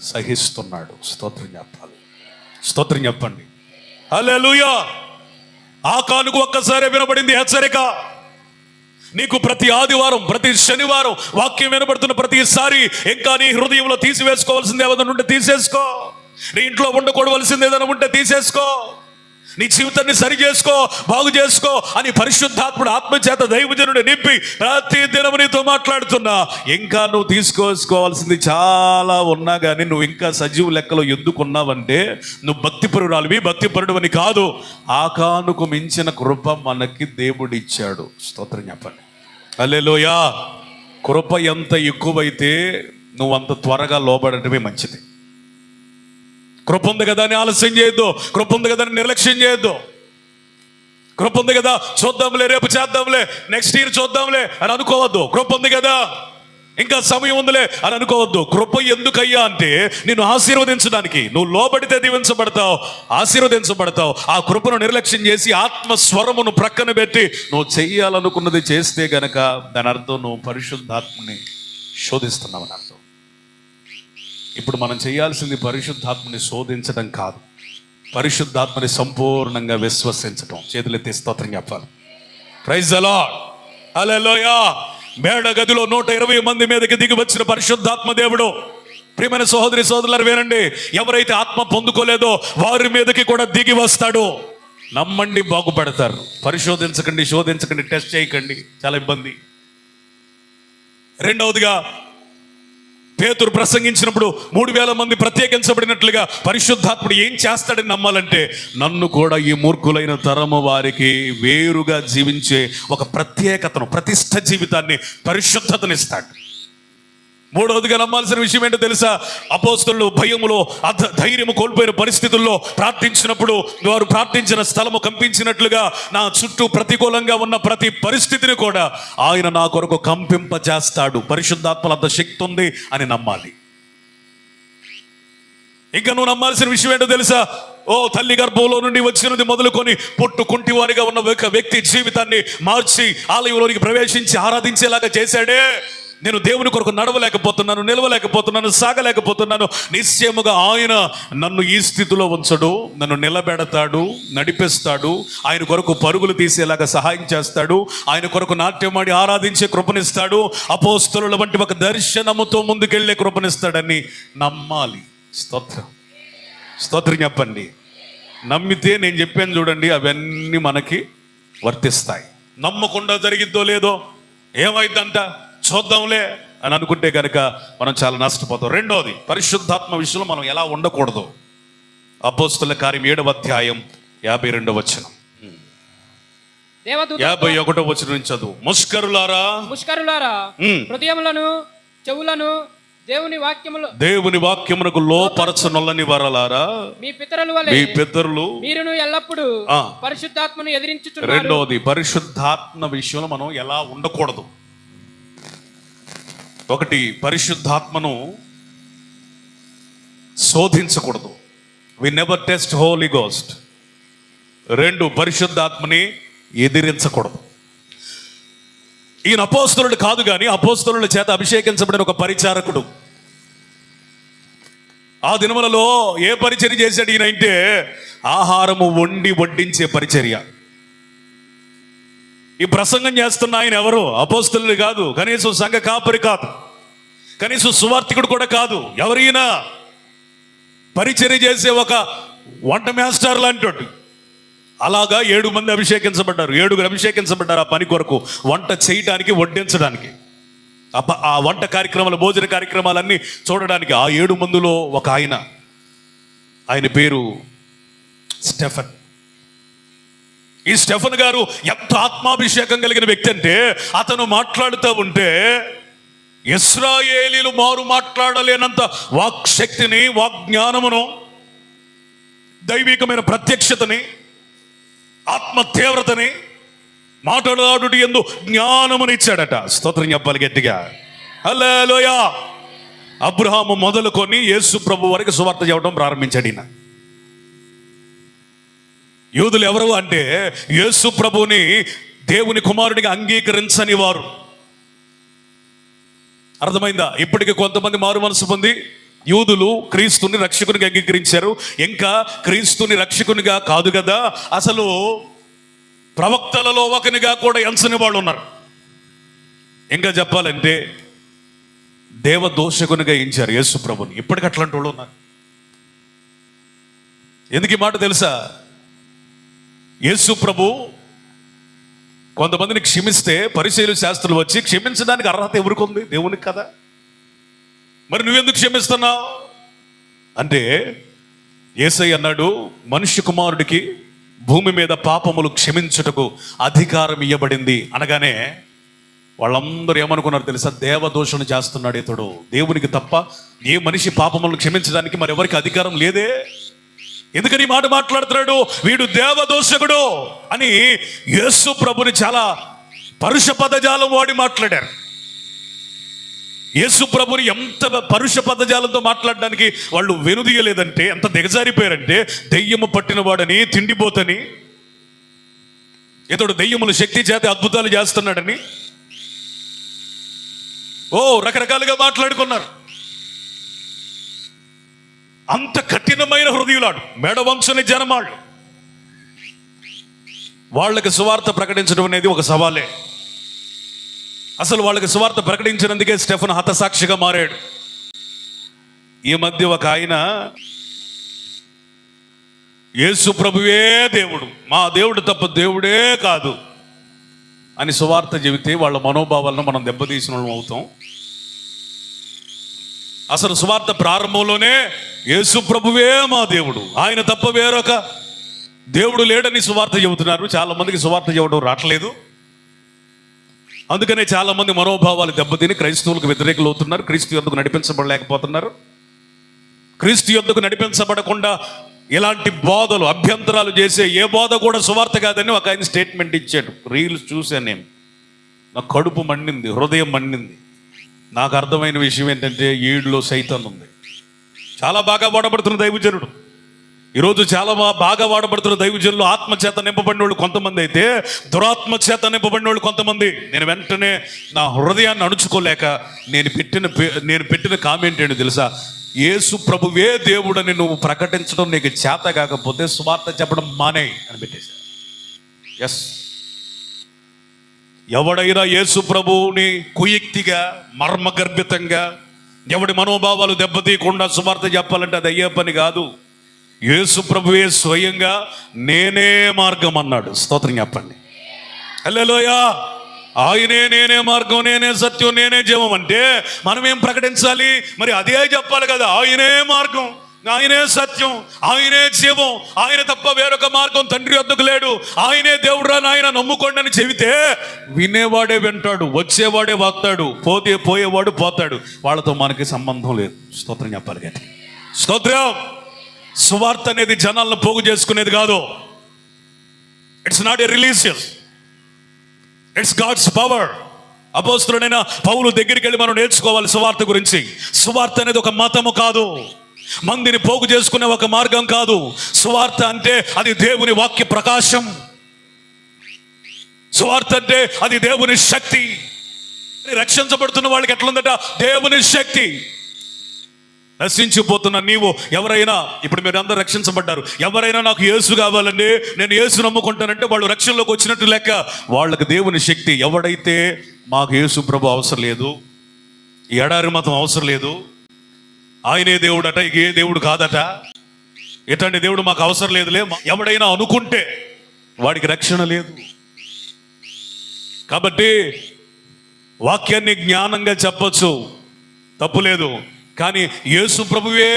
సహిస్తున్నాడు. స్తోత్రం చెప్పాలి. స్తోత్రం చెప్పండి. హల్లెలూయా. ఆకానుకు ఒక్కసారి వినబడింది హెచ్చరిక. నీకు ప్రతి ఆదివారం, ప్రతి శనివారం వాక్యం వినబడుతున్న ప్రతిసారి ఇంకా నీ హృదయంలో తీసివేసుకోవాల్సింది ఏదైనా ఉంటే తీసేసుకో. నీ ఇంట్లో ఉండకూడవలసింది ఏదైనా ఉంటే తీసేసుకో. నీ జీవితాన్ని సరి చేసుకో, బాగు చేసుకో అని పరిశుద్ధాత్ముడు ఆత్మచేత దైవజనుడు నింపి ప్రతి దినము నీతో మాట్లాడుతున్నా. ఇంకా నువ్వు తీసుకోవాల్సింది చాలా ఉన్నా కానీ నువ్వు ఇంకా సజీవ లెక్కలో ఎందుకున్నావంటే నువ్వు భక్తిపరురాలివి, భక్తిపరుడు అని కాదు. ఆకానుకు మించిన కృప మనకి దేవుడు ఇచ్చాడు. స్తోత్రం చెప్పండి. హల్లెలూయా. కృప ఎంత ఎక్కువైతే నువ్వు అంత త్వరగా లోబడటమే మంచిది. కృప ఉంది కదా అని ఆలస్యం చేయొద్దు. కృప ఉంది కదా అని నిర్లక్ష్యం చేయొద్దు. కృప ఉంది కదా చూద్దాంలే, రేపు చేద్దాంలే, నెక్స్ట్ ఇయర్ చూద్దాంలే అని అనుకోవద్దు. కృప ఉంది కదా, ఇంకా సమయం ఉందిలే అని అనుకోవద్దు. కృప ఎందుకయ్యా అంటే నిన్ను ఆశీర్వదించడానికి. నువ్వు లోబడితే దీవించబడతావు, ఆశీర్వదించబడతావు. ఆ కృపను నిర్లక్ష్యం చేసి ఆత్మస్వరమును ప్రక్కన పెట్టి నువ్వు చెయ్యాలనుకున్నది చేస్తే గనక దాని అర్థం నువ్వు పరిశుద్ధాత్మని శోధిస్తున్నావు అని అర్థం. ఇప్పుడు మనం చేయాల్సింది పరిశుద్ధాత్మని శోధించడం కాదు, పరిశుద్ధాత్మని సంపూర్ణంగా విశ్వసించడం. చేతులెత్తి స్తోత్రం చెప్పాలి. ప్రైజ్ ది లార్డ్, హల్లెలూయా. మేడ గదిలో 120 మంది మీదకి దిగి వచ్చిన పరిశుద్ధాత్మ దేవుడు. ప్రియమైన సహోదరి సోదరులారు వినండి, ఎవరైతే ఆత్మ పొందుకోలేదో వారి మీదకి కూడా దిగి వస్తాడు. నమ్మండి, బాగుపడతారు. పరిశోధించకండి, శోధించకండి, టెస్ట్ చేయకండి, చాలా ఇబ్బంది. రెండవదిగా పేతురు ప్రసంగించినప్పుడు 3000 మంది ప్రత్యేకించబడినట్లుగా పరిశుద్ధాత్ముడు ఏం చేస్తాడని నమ్మాలంటే నన్ను కూడా ఈ మూర్ఖులైన తరము వారికి వేరుగా జీవించే ఒక ప్రత్యేకతను, ప్రతిష్ఠ జీవితాన్ని, పరిశుద్ధతనిస్తాడు. మూడవదిగా నమ్మాల్సిన విషయం ఏంటో తెలుసా? అపోస్తలులు భయములో ధైర్యము కోల్పోయిన పరిస్థితుల్లో ప్రార్థించినప్పుడు వారు ప్రార్థించిన స్థలము కంపించినట్లుగా నా చుట్టూ ప్రతికూలంగా ఉన్న ప్రతి పరిస్థితిని కూడా ఆయన నా కొరకు కంపింపజేస్తాడు. పరిశుద్ధాత్మల అంత శక్తి ఉంది అని నమ్మాలి. ఇంకా నువ్వు నమ్మాల్సిన విషయం ఏంటో తెలుసా? తల్లి గర్భంలో నుండి వచ్చినది మొదలుకొని పొట్టు కుంటివారిగా ఉన్న ఒక వ్యక్తి జీవితాన్ని మార్చి ఆలయంలోనికి ప్రవేశించి ఆరాధించేలాగా చేశాడే. నేను దేవుని కొరకు నడవలేకపోతున్నాను, నిలవలేకపోతున్నాను, సాగలేకపోతున్నాను. నిశ్చయముగా ఆయన నన్ను ఈ స్థితిలో ఉంచడు, నన్ను నిలబెడతాడు, నడిపిస్తాడు. ఆయన కొరకు పరుగులు తీసేలాగా సహాయం చేస్తాడు. ఆయన కొరకు నాట్యమాడి ఆరాధించే కృపనిస్తాడు. అపోస్తలుల వంటి ఒక దర్శనముతో ముందుకెళ్లే కృపనిస్తాడని నమ్మాలి. స్తోత్రం, స్తోత్రం చెప్పండి. నమ్మితే నేను చెప్పాను చూడండి, అవన్నీ మనకి వర్తిస్తాయి. నమ్మకుండా జరిగిద్దో లేదో, ఏమైందంట చూద్దాంలే అని అనుకుంటే కనుక మనం చాలా నష్టపోతాం. రెండోది, పరిశుద్ధాత్మ విషయంలో మనం ఎలా ఉండకూడదు. అపోస్తలుల కార్యం 7వ అధ్యాయం 52వ వచనం, 51వ వచనం నుంచి చదువు. ముష్కరులారా హృదయములను చెవులను దేవుని వాక్యమునకు లోపరచనొల్లని వరలారా, మీ పితరులు మీరును ఎల్లప్పుడూ పరిశుద్ధాత్మను ఎదిరించుచున్నారు. రెండోది, పరిశుద్ధాత్మ విషయంలో మనం ఎలా ఉండకూడదు. ఒకటి, పరిశుద్ధాత్మను శోధించకూడదు. We never test Holy Ghost. రెండు, పరిశుద్ధాత్మని ఎదిరించకూడదు. ఈయన అపోస్తలుడు కాదు కానీ అపోస్తలుల చేత అభిషేకించబడిన ఒక పరిచారకుడు. ఆ దినములలో ఏ పరిచర్య చేశాడు ఈయన అంటే ఆహారము వండి వడ్డించే పరిచర్య. ఈ ప్రసంగం చేస్తున్న ఆయన ఎవరు? అపోస్తలుడు కాదు, కనీసం సంఘ కాపరి కాదు, కనీసం సువార్తికుడు కూడా కాదు. ఎవరైనా పరిచర్య చేసే ఒక వంట మాస్టర్ లాంటి. అలాగా 7 మంది అభిషేకించబడ్డారు. 7గురు అభిషేకించబడ్డారు ఆ పని కొరకు, వంట చేయడానికి, వడ్డించడానికి, ఆ వంట కార్యక్రమాలు, భోజన కార్యక్రమాలన్నీ చూడడానికి. ఆ 7 మందిలో ఒక ఆయన పేరు స్టెఫన్. ఈ స్టెఫన్ గారు ఎంత ఆత్మాభిషేకం కలిగిన వ్యక్తి అంటే అతను మాట్లాడుతూ ఉంటే ఇశ్రాయేలీలు మారు మాట్లాడలేనంత వాక్శక్తిని, వాగ్జ్ఞానమును, దైవికమైన ప్రత్యక్షతని, ఆత్మ తీవ్రతని, మాట్లాడు ఎందు జ్ఞానమునిచ్చాడట. స్తోత్రం చెప్పాలి గట్టిగా, హల్లెలూయా. అబ్రహాము మొదలుకొని యేసు ప్రభు వరకు సువార్త చెప్పడం ప్రారంభించాడు ఈయన. యూదులు ఎవరు అంటే యేసు ప్రభుని దేవుని కుమారుడిగా అంగీకరించని వారు. అర్థమైందా? ఇప్పటికీ కొంతమంది మారు మనసు పొంది యూదులు క్రీస్తుని రక్షకునిగా అంగీకరించారు. ఇంకా క్రీస్తుని రక్షకునిగా కాదు కదా, అసలు ప్రవక్తలలో ఒకనిగా కూడా ఎంచని వాళ్ళు ఉన్నారు. ఇంకా చెప్పాలంటే దేవదోషకునిగా ఎంచారు యేసు ప్రభుని. ఇప్పటికి అట్లాంటి వాళ్ళు ఉన్నారు. ఎందుకు ఈ మాట తెలుసా? యేసు ప్రభు కొంతమందిని క్షమిస్తే పరిశీలు శాస్త్రులు వచ్చి క్షమించడానికి అర్హత ఎవరికి ఉంది? దేవునికి కదా. మరి నువ్వెందుకు క్షమిస్తున్నావు అంటే యేసయ్య అన్నాడు, మనుష్య కుమారుడికి భూమి మీద పాపములు క్షమించుటకు అధికారం ఇవ్వబడింది అనగానే వాళ్ళందరూ ఏమనుకున్నారు తెలుసా? దేవదోషణ చేస్తున్నాడు ఇతడు, దేవునికి తప్ప ఏ మనిషి పాపములను క్షమించడానికి మరి ఎవరికి అధికారం లేదే. ఎందుకని మాట మాట్లాడుతున్నాడు? వీడు దేవదోషకుడు అని యేసు ప్రభుని చాలా పరుష పదజాలం వాడి మాట్లాడారు. యేసు ప్రభుని ఎంత పరుష పదజాలంతో మాట్లాడడానికి వాళ్ళు వెనుదీయలేదంటే, ఎంత దిగజారిపోయారంటే, దెయ్యము పట్టిన వాడని, తిండిపోతని, ఇతడు దెయ్యముల శక్తి చేత అద్భుతాలు చేస్తున్నాడని రకరకాలుగా మాట్లాడుకున్నారు. అంత కఠినమైన హృదయులాడు, మెడవంచుని జనమాళ్ళు. వాళ్ళకి సువార్త ప్రకటించడం అనేది ఒక సవాలే. అసలు వాళ్ళకి సువార్త ప్రకటించినందుకే స్టెఫెన్ హతసాక్షిగా మారాడు. ఈ మధ్య ఒక ఆయన యేసు ప్రభువే దేవుడు, మా దేవుడు తప్ప దేవుడే కాదు అని సువార్త చెబితే వాళ్ళ మనోభావాలను మనం దెబ్బతీసిన వాళ్ళం అవుతాం. అసలు సువార్త ప్రారంభంలోనే యేసు ప్రభువే మా దేవుడు, ఆయన తప్ప వేరొక దేవుడు లేడని సువార్త చెబుతున్నారు. చాలా మందికి సువార్త చెప్పడం రావట్లేదు. అందుకనే చాలా మంది మనోభావాలు దెబ్బతిని క్రైస్తవులకు వ్యతిరేకులు అవుతున్నారు. క్రీస్తు యొద్దకు నడిపించబడలేకపోతున్నారు. క్రీస్తు యొద్దకు నడిపించబడకుండా ఇలాంటి బోధలు, అభ్యంతరాలు చేసే ఏ బోధ కూడా సువార్త కాదని ఒక ఆయన స్టేట్మెంట్ ఇచ్చాడు. రీల్స్ చూశాను నేను, నా కడుపు మండింది, హృదయం మండింది. నాకు అర్థమైన విషయం ఏంటంటే, ఈడులో సైతాన్ ఉంది. చాలా బాగా వాడబడుతున్న దైవజనుడు, ఈరోజు చాలా బాగా వాడబడుతున్న దైవజనులు ఆత్మచేత నింపబడిన వాళ్ళు కొంతమంది అయితే, దురాత్మ చేత నింపబడిన వాళ్ళు కొంతమంది. నేను వెంటనే నా హృదయాన్ని అణుచుకోలేక నేను పెట్టిన కామెంట్ ఏంటి తెలుసా? యేసు ప్రభువే దేవుడని నువ్వు ప్రకటించడం నీకు చేత కాకపోతే సువార్త చెప్పడం మానేయ్ అని పెట్టేశా. ఎస్, ఎవడైనా యేసు ప్రభువుని కుయుక్తిగా, మర్మగర్భితంగా, ఎవడి మనోభావాలు దెబ్బతీయకుండా సువార్త చెప్పాలంటే అది అయ్యే పని కాదు. యేసు ప్రభువే స్వయంగా నేనే మార్గం అన్నాడు. స్తోత్రం చెప్పండి. హల్లెలూయా. ఆయనే నేనే మార్గం, నేనే సత్యం, నేనే జీవం అంటే మనం ఏం ప్రకటించాలి? మరి అదే చెప్పాలి కదా. ఆయనే మార్గం, ఆయనే సత్యం, ఆయనే జీవం, ఆయన తప్ప వేరొక మార్గం తండ్రి వద్దకు లేడు, ఆయనే దేవుడు ఆయన నమ్ముకోండి అని చెబితే వినేవాడే వింటాడు, వచ్చేవాడే వస్తాడు, పోయేవాడు పోతాడు. వాళ్ళతో మనకి సంబంధం లేదు. స్తోత్రం చెప్పాలి కదా. స్తోత్రం. సువార్త అనేది జనాలను పోగు చేసుకునేది కాదు. It's not a religious, it's God's power. అపోస్తలుడైన పౌలు దగ్గరికి వెళ్ళి మనం నేర్చుకోవాలి సువార్త గురించి. సువార్త అనేది ఒక మతము కాదు, మందిని పోగు చేసుకునే ఒక మార్గం కాదు. సువార్త అంటే అది దేవుని వాక్య ప్రకాశం. సువార్త అంటే అది దేవుని శక్తి. రక్షించబడుతున్న వాళ్ళకి ఎట్లుందట? దేవుని శక్తి. నశించిపోతున్న నీవు ఎవరైనా, ఇప్పుడు మీరు అందరూ రక్షించబడ్డారు, ఎవరైనా నాకు యేసు కావాలండి, నేను యేసు నమ్ముకుంటానంటే వాళ్ళు రక్షణలోకి వచ్చినట్టు లెక్క. వాళ్ళకి దేవుని శక్తి. ఎవడైతే మాకు యేసు ప్రభు అవసరం లేదు, ఈ ఎడారి మతం అవసరం లేదు, ఆయనే దేవుడట, ఇక ఏ దేవుడు కాదట, ఎట్లాంటి దేవుడు మాకు అవసరం లేదులే, ఎవడైనా అనుకుంటే వాడికి రక్షణ లేదు. కాబట్టి వాక్యాన్ని జ్ఞానంగా చెప్పొచ్చు, తప్పు లేదు. కానీ యేసు ప్రభువే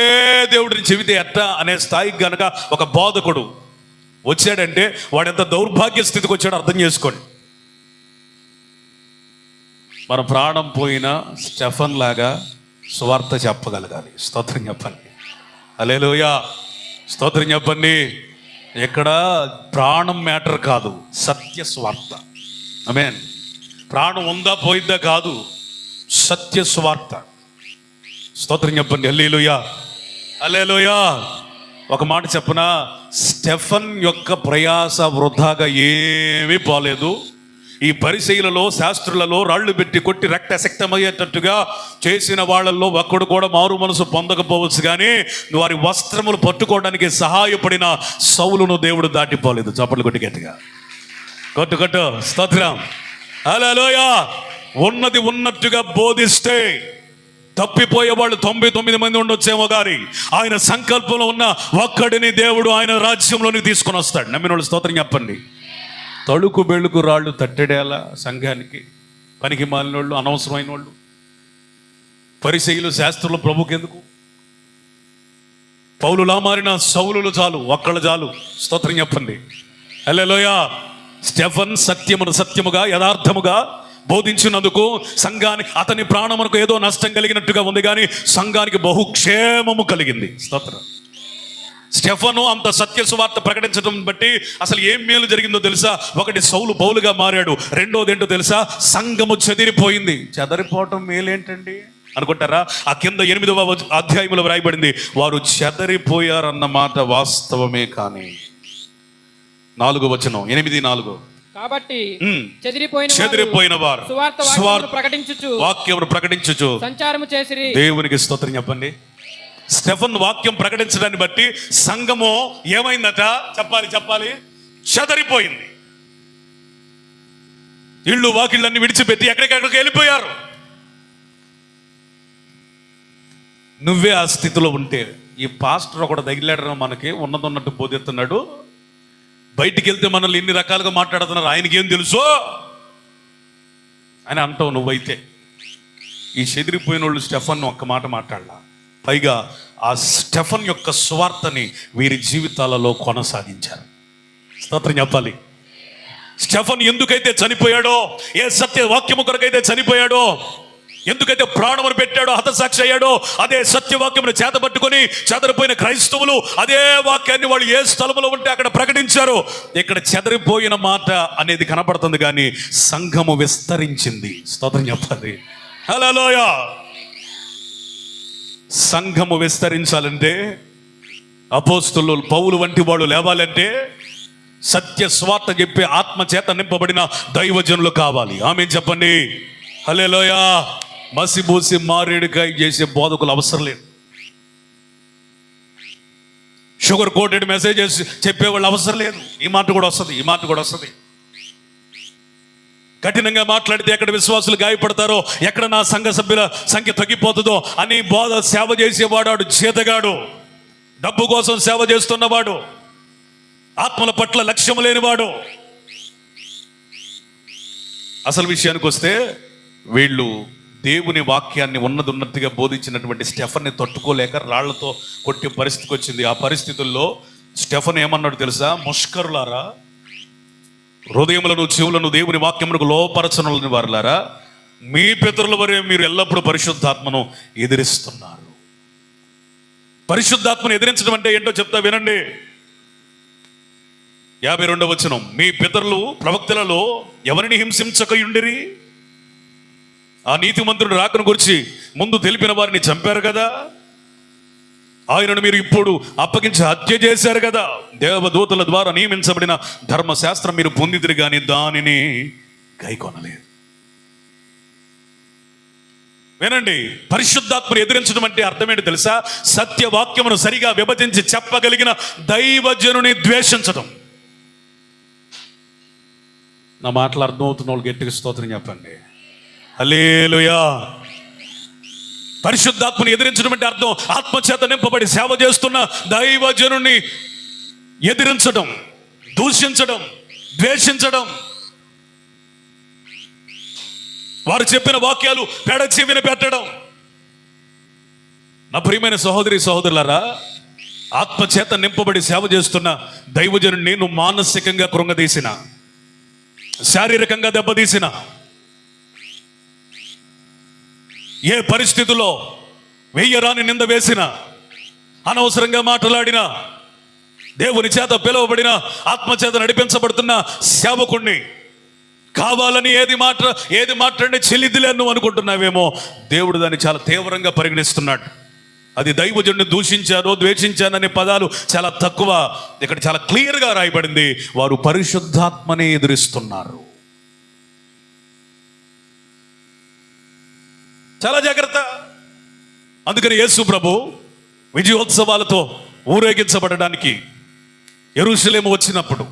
దేవుడిని చెబితే ఎట్టా అనే స్థాయికి గనక ఒక బోధకుడు వచ్చాడంటే వాడు ఎంత దౌర్భాగ్య స్థితికి వచ్చాడో అర్థం చేసుకోండి. మన ప్రాణం పోయిన స్టెఫన్ లాగా సువార్త చెప్పగలగాలి. స్తోత్రం చెప్పండి. హల్లెలూయా. స్తోత్రం చెప్పండి. ఇక్కడ ప్రాణం మ్యాటర్ కాదు, సత్య సువార్త. ఆమేన్. ప్రాణం ఉందా పోయిద్దా కాదు, సత్య సువార్త. స్తోత్రం చెప్పండి. హల్లెలూయా, హల్లెలూయా. ఒక మాట చెప్పనా, స్టెఫన్ యొక్క ప్రయాస వృధాగా ఏమీ పోలేదు. ఈ పరిసయ్యులలో, శాస్త్రులలో రాళ్లు పెట్టి కొట్టి రక్తశక్తమయ్యేటట్టుగా చేసిన వాళ్ళల్లో ఒక్కడు కూడా మారు మనసు పొందకపోవచ్చు, కానీ వారి వస్త్రములు పట్టుకోవడానికి సహాయపడిన సౌలును దేవుడు దాటిపోలేదు. చప్పట్లు కొట్టి గట్టిగా కొట్టు. స్తోత్రం. హల్లెలూయా. ఉన్నది ఉన్నట్టుగా బోధిస్తే తప్పిపోయే వాళ్ళు 99 మంది ఉండొచ్చేమో, కానీ ఆయన సంకల్పంలో ఉన్న ఒక్కడిని దేవుడు ఆయన రాజ్యంలోనికి తీసుకొని వస్తాడు. నమ్మిన వాళ్ళు స్తోత్రం చెప్పండి. తళుకు బెళుకు రాళ్ళు తట్టడేలా సంఘానికి పనికి మాలిన వాళ్ళు, అనవసరమైన వాళ్ళు, పరిసయ్యులు, శాస్త్రులు ప్రభుకెందుకు? పౌలులా మారిన సౌలులు చాలు, ఒక్కళ్ళు చాలు. స్తోత్రం చెప్పండి. హల్లెలూయా. స్టెఫన్ సత్యముగా యథార్థముగా బోధించినందుకు సంఘానికి, అతని ప్రాణమునకు ఏదో నష్టం కలిగినట్టుగా ఉంది, కానీ సంఘానికి బహుక్షేమము కలిగింది. స్తోత్రం. స్టెఫను అంత సత్య సువార్త ప్రకటించడం బట్టి అసలు ఏం మేలు జరిగిందో తెలుసా? ఒకటి, సౌలు పౌలుగా మారాడు. రెండోది ఏంటో తెలుసా? సంఘము చెదిరిపోయింది. చెదరిపోవటం మేలేంటండి? అనుకుంటారా? ఆ కింద 8వ అధ్యాయంలో వ్రాయబడింది, వారు చెదరిపోయారన్న మాట వాస్తవమే. కానీ 4వ వచనం 8:4, కాబట్టి చెదిరిపోయిన వారు సువార్త ప్రకటించుచు వాక్యమును ప్రకటించుచు సంచారము చేసిరి. దేవునికి స్తోత్రం చెప్పండి. స్టెఫన్ వాక్యం ప్రకటించడాన్ని బట్టి సంఘము ఏమైందట? చెప్పాలి, చెదరిపోయింది. ఇళ్ళు వాకిళ్ళన్ని విడిచిపెట్టి ఎక్కడికెక్కడికి వెళ్ళిపోయారు. నువ్వే ఆ స్థితిలో ఉంటే, ఈ పాస్టర్ ఒకటి తగిలాడరా, మనకి ఉన్నట్టు బోధిస్తున్నాడు, బయటికి వెళ్తే మనల్ని ఎన్ని రకాలుగా మాట్లాడుతున్నారు, ఆయనకేం తెలుసు అని అంటావు నువ్వైతే. ఈ చెదిరిపోయిన వాళ్ళు స్టెఫన్ ఒక్క మాట మాట్లాడలా. పైగా ఆ స్టెఫన్ యొక్క సువార్తని వీరి జీవితాలలో కొనసాగించారు. స్తోత్రం చెప్పాలి. స్టెఫన్ ఎందుకైతే చనిపోయాడో, ఏ సత్య వాక్యము కొరకైతే చనిపోయాడో, ఎందుకైతే ప్రాణమును పెట్టాడో, హతసాక్షి అయ్యాడో, అదే సత్యవాక్యమును చేతబట్టుకొని చెదరిపోయిన క్రైస్తవులు అదే వాక్యాన్ని వాళ్ళు ఏ స్థలంలో ఉంటే అక్కడ ప్రకటించారు. ఇక్కడ చెదరిపోయిన మాట అనేది కనపడుతుంది, కానీ సంఘము విస్తరించింది. స్తోత్రం చెప్పాలి. హల్లెలూయా. సంఘము విస్తరించాలంటే, అపోస్తలులు పౌలు వంటి వాళ్ళు లేవాలంటే, సత్య స్వార్థ చెప్పే ఆత్మ చేత నింపబడిన దైవజనులు కావాలి. ఆమేన్ చెప్పండి. హల్లెలూయా. మసిబూసి మారేడుకాయ చేసే బోధకులు అవసరం లేదు. షుగర్ కోటెడ్ మెసేజెస్ చెప్పేవాళ్ళు అవసరం లేదు. ఈ మాట కూడా వస్తుంది. కఠినంగా మాట్లాడితే ఎక్కడ విశ్వాసులు గాయపడతారో, ఎక్కడ నా సంఘ సభ్యుల సంఖ్య తగ్గిపోతుందో అని బోధ సేవ చేసేవాడు చేతగాడు, డబ్బు కోసం సేవ చేస్తున్నవాడు, ఆత్మల పట్ల లక్ష్యం లేనివాడు. అసలు విషయానికి వస్తే, వీళ్ళు దేవుని వాక్యాన్ని ఉన్నట్టుగా బోధించినటువంటి స్టెఫన్ని తట్టుకోలేక రాళ్లతో కొట్టే పరిస్థితికి వచ్చింది. ఆ పరిస్థితుల్లో స్టెఫన్ ఏమన్నాడు తెలుసా? ముష్కరులారా, హృదయములను చెవులను దేవుని వాక్యములకు లోపరచనులని వారులారా, మీ పితరుల వరే మీరు ఎల్లప్పుడూ పరిశుద్ధాత్మను ఎదిరిస్తున్నారు. పరిశుద్ధాత్మను ఎదిరించడం అంటే ఏంటో చెప్తా వినండి. 52వ వచనం, మీ పితరులు ప్రవక్తలలో ఎవరిని హింసించకయుండిరి? ఆ నీతిమంతుడు రాకను గురించి ముందు తెలిపిన వారిని చంపారు కదా, ఆయనను మీరు ఇప్పుడు అప్పగించి హత్య చేశారు కదా. దేవదూతల ద్వారా నియమించబడిన ధర్మశాస్త్రం మీరు పొందిదిరి కానీ దానిని గైకొనలేదు. వినండి, పరిశుద్ధాత్మను ఎదిరించడం అంటే అర్థమేంటి తెలుసా? సత్యవాక్యమును సరిగా విభజించి చెప్పగలిగిన దైవజనుని ద్వేషించడం. నా మాటలు అర్థమవుతున్న వాళ్ళు గట్టిగా స్తోత్రం చెప్పండి. హల్లెలూయా. పరిశుద్ధాత్మను ఎదిరించడం అంటే అర్థం, ఆత్మచేత నింపబడి సేవ చేస్తున్న దైవజనుని ఎదిరించడం, దూషించడం, ద్వేషించడం, వారు చెప్పిన వాక్యాలు పెడ చెవిన పెట్టడం. నా ప్రియమైన సహోదరి సహోదరులారా, ఆత్మచేత నింపబడి సేవ చేస్తున్న దైవజనుని నేను మానసికంగా కృంగదీసిన, శారీరకంగా దెబ్బతీసిన, ఏ పరిస్థితుల్లో వెయ్యరాని నింద వేసిన, అనవసరంగా మాట్లాడిన, దేవుని చేత పిలువబడిన, ఆత్మచేత నడిపించబడుతున్న సేవకుణ్ణి కావాలని ఏది మాట్లాడి చెల్లిదిలే నువ్వు అనుకుంటున్నావేమో, దేవుడు దాన్ని చాలా తీవ్రంగా పరిగణిస్తున్నాడు. అది దైవజనుడిని దూషించారో ద్వేషించాననే పదాలు చాలా తక్కువ. ఇక్కడ చాలా క్లియర్గా రాయబడింది, వారు పరిశుద్ధాత్మని ఎదురిస్తున్నారు. చాలా జాగ్రత్త. అందుకని యేసు ప్రభు విజయోత్సవాలతో ఊరేగించబడడానికి యెరూషలేము వచ్చినప్పుడు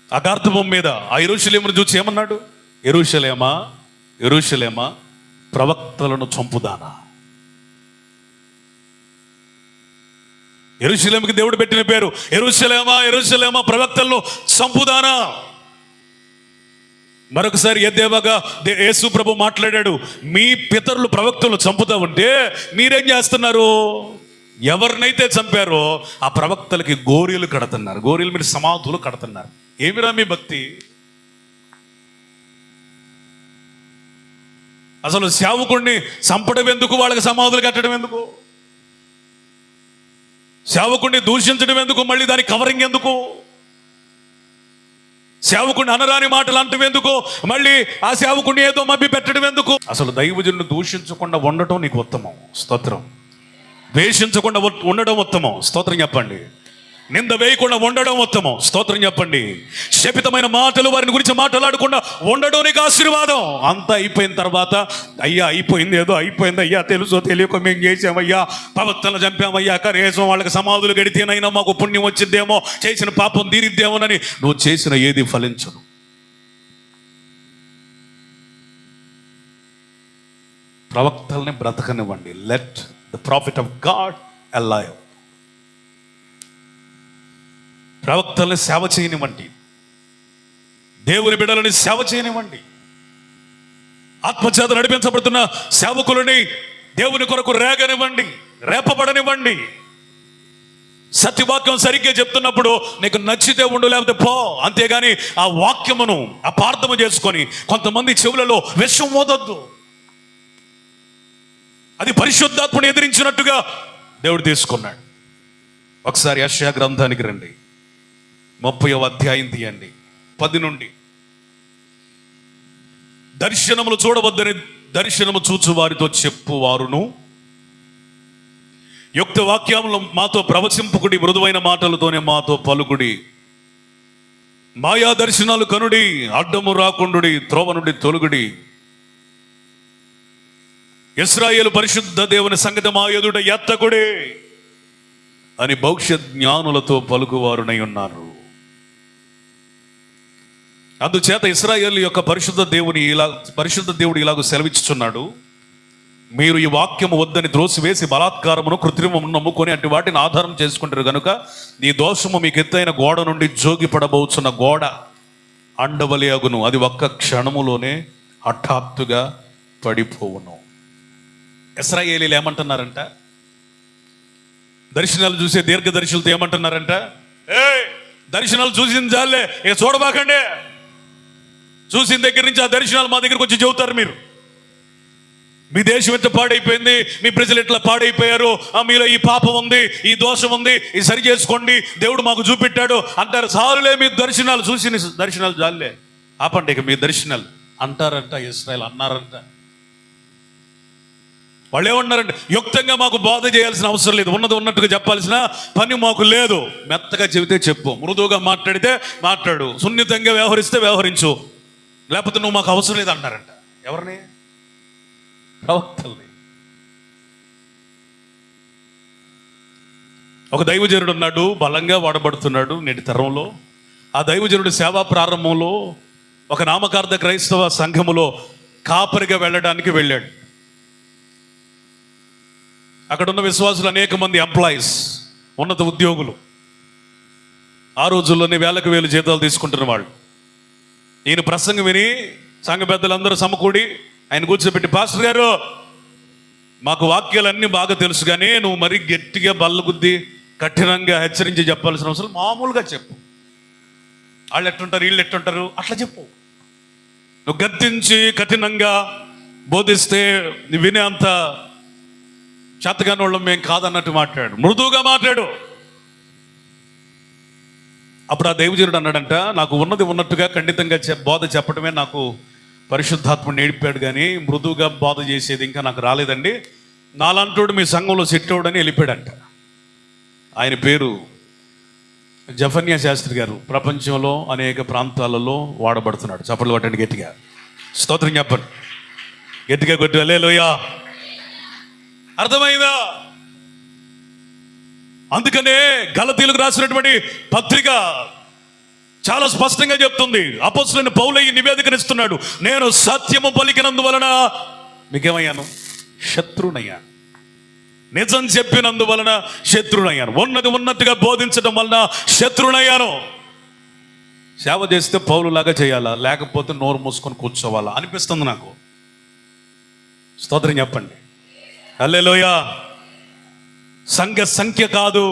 ఆ గార్ధబొమ్మ మీద ఆ యెరూషలేమును చూసి ఏమన్నాడు? యెరూషలేమా, యెరూషలేమా, ప్రవక్తలను చంపుదానా. యెరూషలేముకి దేవుడు పెట్టిన పేరు యెరూషలేమా, యెరూషలేమా, ప్రవక్తలను చంపుదానా. మరొకసారి యెహోవాగా యేసు ప్రభు మాట్లాడాడు, మీ పితరులు ప్రవక్తలు చంపుతా ఉంటే మీరేం చేస్తున్నారు? ఎవరినైతే చంపారో ఆ ప్రవక్తలకి గోరీలు కడుతున్నారు, గోరీలు మీరు సమాధులు కడుతున్నారు. ఏమిరా మీ భక్తి? అసలు సేవకుడిని చంపడం ఎందుకు? వాళ్ళకి సమాధులు కట్టడం ఎందుకు? సేవకుడిని దూషించడం ఎందుకు? మళ్ళీ దాని కవరింగ్ ఎందుకు? సేవకుడిని అనరాని మాటలు అంటం ఎందుకు? మళ్ళీ ఆ సేవకుడిని ఏదో మభ్య పెట్టడం ఎందుకు? అసలు దైవజనుని దూషించకుండా ఉండటం నీకు ఉత్తమం. స్తోత్రం. ద్వేషించకుండా ఉండడం ఉత్తమం. స్తోత్రం చెప్పండి. నింద వేయకుండా ఉండడం ఉత్తమం. స్తోత్రం చెప్పండి. శపితమైన మాటలు వారిని గురించి మాట్లాడకుండా ఉండడం నీకు ఆశీర్వాదం. అంతా అయిపోయిన తర్వాత అయ్యా అయిపోయింది, ఏదో అయిపోయింది అయ్యా, తెలుసో తెలియక మేము చేసామయ్యా, ప్రవక్తలను చంపామయ్యా, కనీసం వాళ్ళకి సమాధులు గడితేనైనా మాకు పుణ్యం వచ్చిద్దేమో, చేసిన పాపం తీరిద్దేమోనని నువ్వు చేసిన ఏది ఫలించదు. ప్రవక్తల్ని బ్రతకనివ్వండి. Let the prophet of God alive. ప్రవక్తల్ని సేవ చేయనివ్వండి. దేవుని బిడ్డలని సేవ చేయనివ్వండి. ఆత్మచేత నడిపించబడుతున్న సేవకులని దేవుని కొరకు రేగనివ్వండి, రేపబడనివ్వండి. సత్యవాక్యం సరిగ్గా చెప్తున్నప్పుడు నీకు నచ్చితే ఉండు, లేకపోతే పో. అంతేగాని ఆ వాక్యమును అపార్థము చేసుకొని కొంతమంది చెవులలో విషం మోదొద్దు. అది పరిశుద్ధాత్మని ఎదిరించినట్టుగా దేవుడు తీసుకున్నాడు. ఒకసారి యెషయా గ్రంథానికి రండి, 30వ అధ్యాయం తీయండి, 10 నుండి. దర్శనములు చూడవద్దని దర్శనము చూచు వారితో చెప్పువారును, యుక్త వాక్యములు మాతో ప్రవచింపుకుడి, మృదువైన మాటలతోనే మాతో పలుకుడి. మాయా దర్శనాలు కనుడి, అడ్డము రాకుండుడి, త్రోవ నుండి తొలుగుడి. ఇశ్రాయేలు పరిశుద్ధ దేవుని సంగతి మా ఎదుట ఎత్తకుడే అని భవిష్యత్ జ్ఞానులతో పలుకువారునై ఉన్నారు. అందుచేత ఇశ్రాయేలు యొక్క పరిశుద్ధ దేవుడు ఇలాగ సెలవిచ్చుచున్నాడు, మీరు ఈ వాక్యము వద్దని త్రోసివేసి బలాత్కారమును కృత్రిమమును నమ్ముకొని అటు వాటిని ఆధారం చేసుకుంటారు కనుక ఈ దోషము మీకు ఎత్తైన గోడ నుండి జోగిపడబోచున్న గోడ అండవలి అగును, అది ఒక్క క్షణములోనే హఠాత్తుగా పడిపోవును. ఇశ్రాయేలీలు ఏమంటున్నారంట? దర్శనాలు చూసే దీర్ఘదర్శులతో ఏమంటున్నారంట? దర్శనాలు చూసింది చాలే, ఇక చూడబాకండి. చూసిన దగ్గర నుంచి ఆ దర్శనాలు మా దగ్గరకు వచ్చి చెబుతారు, మీరు మీ దేశం ఎట్లా పాడైపోయింది, మీ ప్రజలు ఎట్లా పాడైపోయారు, మీలో ఈ పాపం ఉంది, ఈ దోషం ఉంది, ఇది సరి చేసుకోండి, దేవుడు మాకు చూపెట్టాడు అంటారు. సారులే మీ దర్శనాలు, చూసిన దర్శనాలు చాలే, ఆపండి ఇక మీ దర్శనాలు అంటారంట. ఇశ్రాయేలు అన్నారంట. వాళ్ళు ఏమన్నారంటే, యుక్తంగా మాకు బోధ చేయాల్సిన అవసరం లేదు, ఉన్నది ఉన్నట్టుగా చెప్పాల్సిన పని మాకు లేదు. మెత్తగా చెబితే చెప్పు, మృదువుగా మాట్లాడితే మాట్లాడు, సున్నితంగా వ్యవహరిస్తే వ్యవహరించు, లేకపోతే నువ్వు మాకు అవసరం లేదు అంటారంట. ఎవరిని? ప్రవక్తల్ని. ఒక దైవజనుడు ఉన్నాడు, బలంగా వాడబడుతున్నాడు నేటి తరంలో. ఆ దైవజనుడు సేవా ప్రారంభంలో ఒక నామకార్థ క్రైస్తవ సంఘములో కాపరిగా వెళ్ళడానికి వెళ్ళాడు. అక్కడ ఉన్న విశ్వాసులు అనేక మంది ఎంప్లాయీస్, ఉన్నత ఉద్యోగులు, ఆ రోజుల్లోనే వేలకు వేలు జీతాలు తీసుకుంటున్న వాళ్ళు. ఈయన ప్రసంగం విని సంఘ పెద్దలందరూ సమకూడి ఆయన కూర్చోబెట్టి, పాస్టర్ గారు మాకు వాక్యాలన్నీ బాగా తెలుసు, కానీ నువ్వు మరీ గట్టిగా బల్లగుద్ది కఠినంగా హెచ్చరించి చెప్పాల్సిన అవసరం, మామూలుగా చెప్పు. వాళ్ళు ఎట్టుంటారు, వీళ్ళు ఎట్టుంటారు, అట్లా చెప్పు. నువ్వు గద్దించి కఠినంగా బోధిస్తే వినే అంత చేతగాని వాళ్ళం మేము కాదన్నట్టు మాట్లాడు, మృదువుగా మాట్లాడు. అప్పుడు ఆ దైవజనుడు అన్నాడంట, నాకు ఉన్నది ఉన్నట్టుగా ఖండితంగా బోధ చెప్పడమే నాకు పరిశుద్ధాత్మ నేర్పాడు, కానీ మృదువుగా బోధ చేసేది ఇంకా నాకు రాలేదండి. నాలంటోడు మీ సంఘంలో సెట్ అవ్వడని వెళ్ళిపోయాడంట. ఆయన పేరు జఫన్యా శాస్త్రి గారు. ప్రపంచంలో అనేక ప్రాంతాలలో వాడబడుతున్నాడు. చప్పట్లు కొట్టండి గట్టిగా, స్తోత్రం చెప్పండి, గట్టిగా కొట్టి హల్లెలూయా. అర్థమైందా? అందుకనే గలతీయులకు రాసినటువంటి పత్రిక చాలా స్పష్టంగా చెప్తుంది. అపొస్తలుడైన పౌలు ఈ నివేదికనిస్తున్నాడు, నేను సత్యము పలికినందువలన మీకేమయ్యాను? శత్రునయ్యాను. నిజం చెప్పినందువలన శత్రునయ్యాను. ఉన్నది ఉన్నట్టుగా బోధించడం వలన శత్రునయ్యాను. సేవ చేస్తే పౌలులాగా చేయాలా, లేకపోతే నోరు మూసుకొని కూర్చోవాలా అనిపిస్తుంది నాకు. స్తోత్రం చెప్పండి, హల్లెలూయా. సంఘ సంఖ్య కాదు,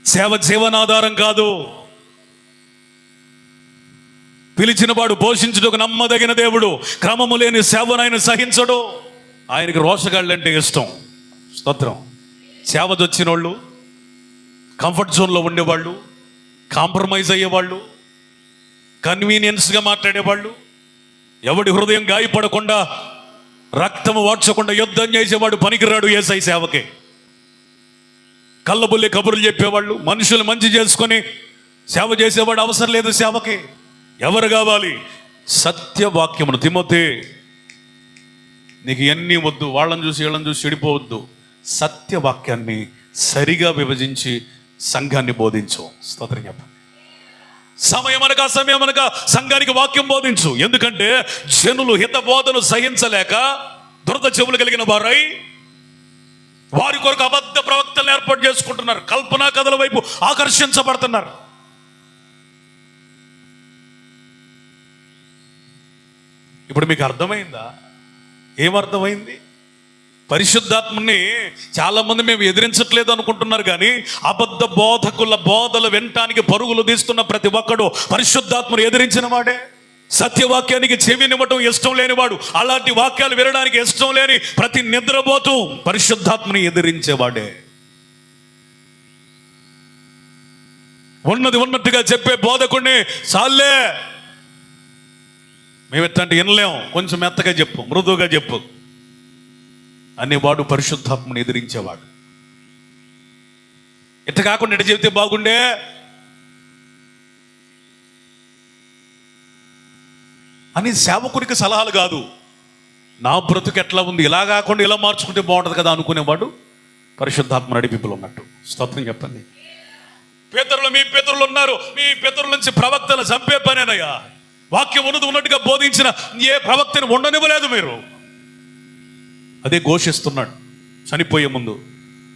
సేవ జీవనాధారం కాదు. పిలిచినవాడు పోషించుటకు నమ్మదగిన దేవుడు. క్రమము లేని సేవను ఆయన సహించడు. ఆయనకి రోషగాళ్ళంటే ఇష్టం. స్తోత్రం. సేవ వచ్చిన వాళ్ళు, కంఫర్ట్ జోన్లో ఉండేవాళ్ళు, కాంప్రమైజ్ అయ్యేవాళ్ళు, కన్వీనియన్స్గా మాట్లాడేవాళ్ళు, ఎవడి హృదయం గాయపడకుండా రక్తము వాడ్చకుండా యుద్ధం చేసేవాడు పనికిరాడు యేసయ్య సేవకే. కళ్ళబుల్లి కబుర్లు చెప్పేవాళ్ళు, మనుషులు మంచి చేసుకొని సేవ చేసేవాడు అవసరం లేదు సేవకి. ఎవరు కావాలి? సత్యవాక్యమును. తిమోతే, నీకు ఎన్ని వద్దు, వాళ్ళని చూసి వీళ్ళని చూసి చెడిపోవద్దు. సత్యవాక్యాన్ని సరిగా విభజించి సంఘాన్ని బోధించు. స్తోత్రం చెప్పండి. సమయం అనగా అసమయం అనగా సంఘానికి వాక్యం బోధించు. ఎందుకంటే జనులు హిత బోధను సహించలేక దురద చెవులు కలిగిన వారై వారి కొరకు అబద్ధ ప్రవక్తలను ఏర్పాటు చేసుకుంటున్నారు. కల్పనా కథల వైపు ఆకర్షించబడుతున్నారు. ఇప్పుడు మీకు అర్థమైందా? ఏమర్థమైంది? పరిశుద్ధాత్మని చాలా మంది మేము ఎదిరించట్లేదు అనుకుంటున్నారు, కానీ అబద్ధ బోధకుల బోధలు వినటానికి పరుగులు తీస్తున్న ప్రతి ఒక్కడు పరిశుద్ధాత్మను ఎదిరించిన వాడే. సత్యవాక్యానికి చెవినివ్వటం ఇష్టం లేనివాడు, అలాంటి వాక్యాలు వినడానికి ఇష్టం లేని ప్రతి నిద్రపోతూ పరిశుద్ధాత్మని ఎదిరించేవాడే. ఉన్నది ఉన్నట్టుగా చెప్పే బోధకుడిని సాల్లే మేము ఎట్లాంటి వినలేం, కొంచెం మెత్తగా చెప్పు, మృదువుగా చెప్పు అనేవాడు పరిశుద్ధాత్మని ఎదిరించేవాడు. ఇట్ట కాకుండా ఇటు చెబితే బాగుండే అని సేవకునికి సలహాలు కాదు, నా బ్రతుకు ఎట్లా ఉంది, ఇలా కాకుండా ఇలా మార్చుకుంటే బాగుంటుంది కదా అనుకునేవాడు పరిశుద్ధాత్మ నడిపింపులు ఉన్నట్టు. స్తోత్రం చెప్పండి. పితరులు, మీ పితరులు ఉన్నారు, మీ పితరుల నుంచి ప్రవక్తలు చంపే పనేనయ్యా. వాక్యం ఉన్నట్టుగా బోధించిన ఏ ప్రవక్తని ఉండనివ్వలేదు మీరు. అదే ఘోషిస్తున్నాడు. చనిపోయే ముందు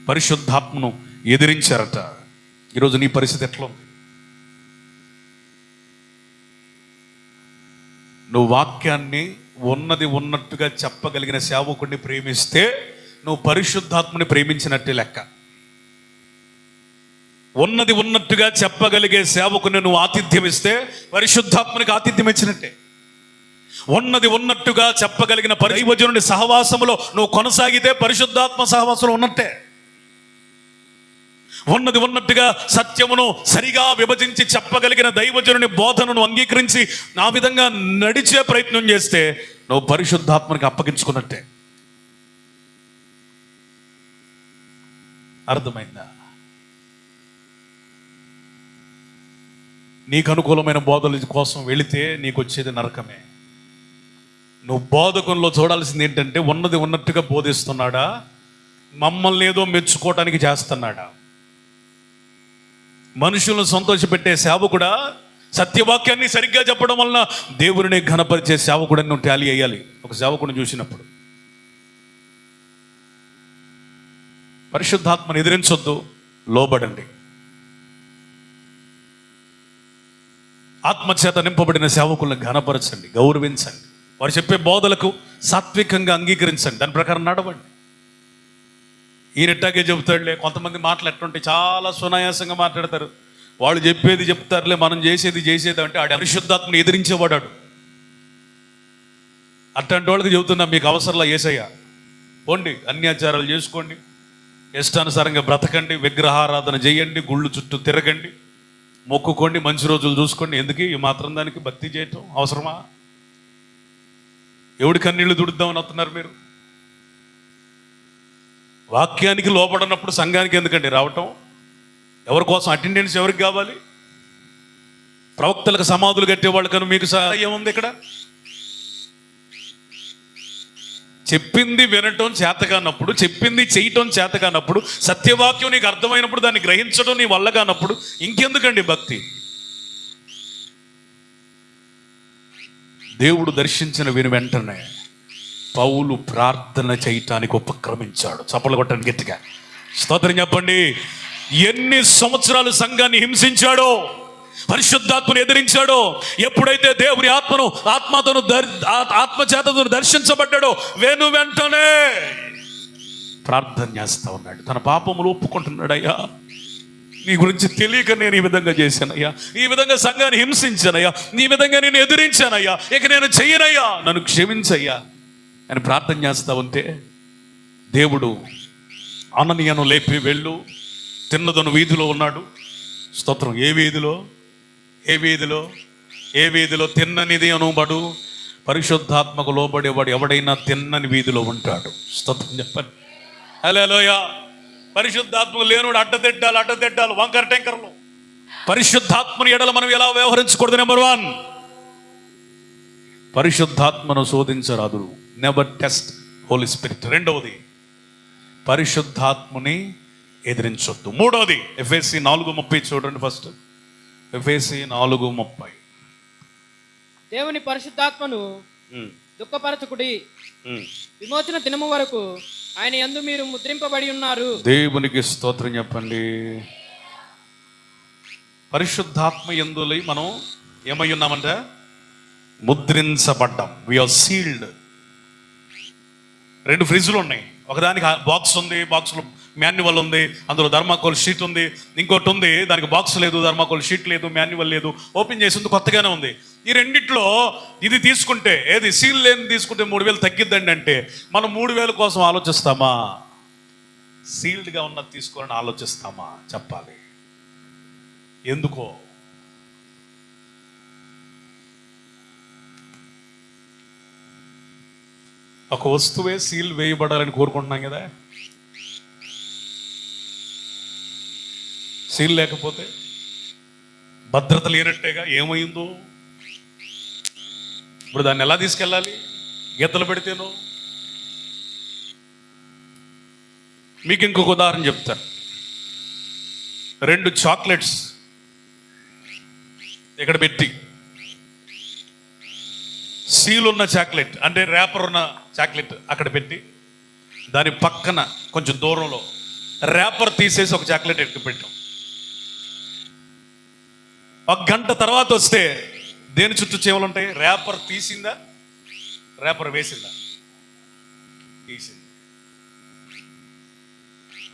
పరిశుద్ధాత్మను ఎదిరించారట. ఈరోజు నీ పరిస్థితి ఎట్లా ఉంది? నువ్వు వాక్యాన్ని ఉన్నది ఉన్నట్టుగా చెప్పగలిగిన సేవకుడిని ప్రేమిస్తే నువ్వు పరిశుద్ధాత్మని ప్రేమించినట్టే లెక్క. ఉన్నది ఉన్నట్టుగా చెప్పగలిగే సేవకుని నువ్వు ఆతిథ్యం ఇస్తే పరిశుద్ధాత్మనికి ఆతిథ్యం ఇచ్చినట్టే. ఉన్నది ఉన్నట్టుగా చెప్పగలిగిన దైవజనుడి సహవాసములో నువ్వు కొనసాగితే పరిశుద్ధాత్మ సహవాసంలో ఉన్నట్టే. ఉన్నది ఉన్నట్టుగా సత్యమును సరిగా విభజించి చెప్పగలిగిన దైవజనుని బోధనను అంగీకరించి ఆ విధంగా నడిచే ప్రయత్నం చేస్తే నువ్వు పరిశుద్ధాత్మనికి అప్పగించుకున్నట్టే. అర్థమైందా? నీకు అనుకూలమైన బోధల కోసం వెళితే నీకు వచ్చేది నరకమే. నువ్వు బోధకంలో చూడాల్సింది ఏంటంటే ఉన్నది ఉన్నట్టుగా బోధిస్తున్నాడా, మమ్మల్ని ఏదో మెచ్చుకోవటానికి చేస్తున్నాడా? మనుషులను సంతోషపెట్టే సేవకుడా, సత్యవాక్యాన్ని సరిగ్గా చెప్పడం వలన దేవుడిని ఘనపరిచే సేవకుడని నువ్వు టాలీ అయ్యాలి. ఒక సేవకుడిని చూసినప్పుడు పరిశుద్ధాత్మను ఎదిరించొద్దు, లోబడండి. ఆత్మచేత నింపబడిన సేవకులను ఘనపరచండి, గౌరవించండి. వారు చెప్పే బోధలకు సాత్వికంగా అంగీకరించండి, దాని ప్రకారం నడవండి. ఈయనట్టాగే చెబుతాడులే. కొంతమంది మాటలు ఎట్లుంటే చాలా సునాయాసంగా మాట్లాడతారు. వాళ్ళు చెప్పేది చెప్తారులే, మనం చేసేది అంటే ఆడు పరిశుద్ధాత్మని ఎదిరించేవాడాడు. అట్లాంటి వాళ్ళకి చెబుతున్నా, మీకు అవసరంలా యేసయ్య, పోండి, అన్యాచారాలు చేసుకోండి, ఇష్టానుసారంగా బ్రతకండి, విగ్రహారాధన చేయండి, గుళ్ళు చుట్టూ తిరగండి, మొక్కుకోండి, మంచి రోజులు చూసుకోండి. ఎందుకు ఈ మాత్రం దానికి భక్తి చేయటం అవసరమా? ఎవడి కన్నీళ్లు తుడుద్దామని వస్తున్నారు మీరు? వాక్యానికి లోపడినప్పుడు సంఘానికి ఎందుకండి రావటం? ఎవరి కోసం? అటెండెన్స్ ఎవరికి కావాలి? ప్రవక్తలకు సమాధులు కట్టేవాళ్ళు కను మీకు సహాయం ఉంది ఇక్కడ? చెప్పింది వినటం చేతకానప్పుడు, చెప్పింది చేయటం చేతకానప్పుడు, సత్యవాక్యం నీకు అర్థమైనప్పుడు దాన్ని గ్రహించడం నీ వల్ల కానప్పుడు ఇంకెందుకండి భక్తి? దేవుడు దర్శించిన వెంటనే పౌలు ప్రార్థన చేయటానికి ఉపక్రమించాడు. చప్పలు కొట్టండి గట్టిగా, స్తోత్రం చెప్పండి. ఎన్ని సంవత్సరాలు సంఘాన్ని హింసించాడో, పరిశుద్ధాత్మను ఎదిరించాడో, ఎప్పుడైతే దేవుని ఆత్మచేతను దర్శించబడ్డాడో వెంటనే ప్రార్థన చేస్తా ఉన్నాడు. తన పాపములు ఒప్పుకుంటున్నాడు. అయ్యా, నీ గురించి తెలియక నేను ఈ విధంగా చేశానయ్యా, ఈ విధంగా సంఘాన్ని హింసించానయ్యా, ఈ విధంగా నేను ఎదిరించానయ్యా, ఇక నేను చెయ్యనయ్యా, నన్ను క్షమించయ్యా అని ప్రార్థన చేస్తా ఉంటే దేవుడు అననీయను లేపి వెళ్ళు, తిన్నదను వీధిలో ఉన్నాడు, స్తోత్రం. ఏ వీధిలో తిన్ననిది అనుబడు పరిశుద్ధాత్మకు లోబడేవాడు ఎవడైనా తిన్నని వీధిలో ఉంటాడు. స్తోత్రం చెప్పండి. హల్లెలూయా. పరిశుద్ధాత్మకు లేనుడు అడ్డదిడ్డాలు వంకర టెంకర్లు. పరిశుద్ధాత్మని ఎడల మనం ఎలా వ్యవహరించకూడదు? నెంబర్ 1, పరిశుద్ధాత్మను శోధించరాదు. Never test Holy Spirit. రెండవది, పరిశుద్ధాత్మని ఎదిరించొద్దు. మూడవది, ఎఫెసీ 4:30 చూడండి. ఫస్ట్ ఎఫెసీ 4:30. దేవుని పరిశుద్ధాత్మను దుఃఖపరచుకుడి, విమోచన దినము వరకు ఆయన యందు మీరు ముద్రింపబడి ఉన్నారు. దేవునికి స్తోత్రం చెప్పండి. పరిశుద్ధాత్మ యందులై మనం ఏమై ఉన్నామంటే ముద్రించబడ్డాం. We are sealed. 2 ఫ్రిడ్జ్లు ఉన్నాయి. ఒకదానికి బాక్స్ ఉంది, బాక్స్లో మాన్యువల్ ఉంది, అందులో థర్మాకోల్ షీట్ ఉంది. ఇంకోటి ఉంది, దానికి బాక్స్ లేదు, థర్మాకోల్ షీట్ లేదు, మాన్యువల్ లేదు. ఓపెన్ చేసి ఉంది, కొత్తగానే ఉంది. ఈ రెండిట్లో ఇది తీసుకుంటే, ఏది సీల్ లేని తీసుకుంటే 3000 తగ్గిద్దండి అంటే మనం 3000 కోసం ఆలోచిస్తామా? సీల్డ్గా ఉన్నది తీసుకోవాలని ఆలోచిస్తామా? చెప్పాలి. ఎందుకో ఒక వస్తువే సీల్ వేయబడాలని కోరుకుంటున్నాం కదా. సీల్ లేకపోతే భద్రత లేనట్టేగా. ఏమైందో ఇప్పుడు దాన్ని ఎలా తీసుకెళ్ళాలి? గీతలు పెడితేనో. మీకు ఇంకొక ఉదాహరణ చెప్తాను. 2 చాక్లెట్స్ ఇక్కడ పెట్టి, సీల్ ఉన్న చాక్లెట్ అంటే ర్యాపర్ ఉన్న చాక్లెట్ అక్కడ పెట్టి, దాని పక్కన కొంచెం దూరంలో ర్యాపర్ తీసేసి ఒక చాక్లెట్ ఎక్కి పెట్టాం. 1 గంట తర్వాత వస్తే దేని చుట్టూ చీమలు ఉంటాయి? ర్యాపర్ తీసిందా, ర్యాపర్ వేసిందా? తీసింది.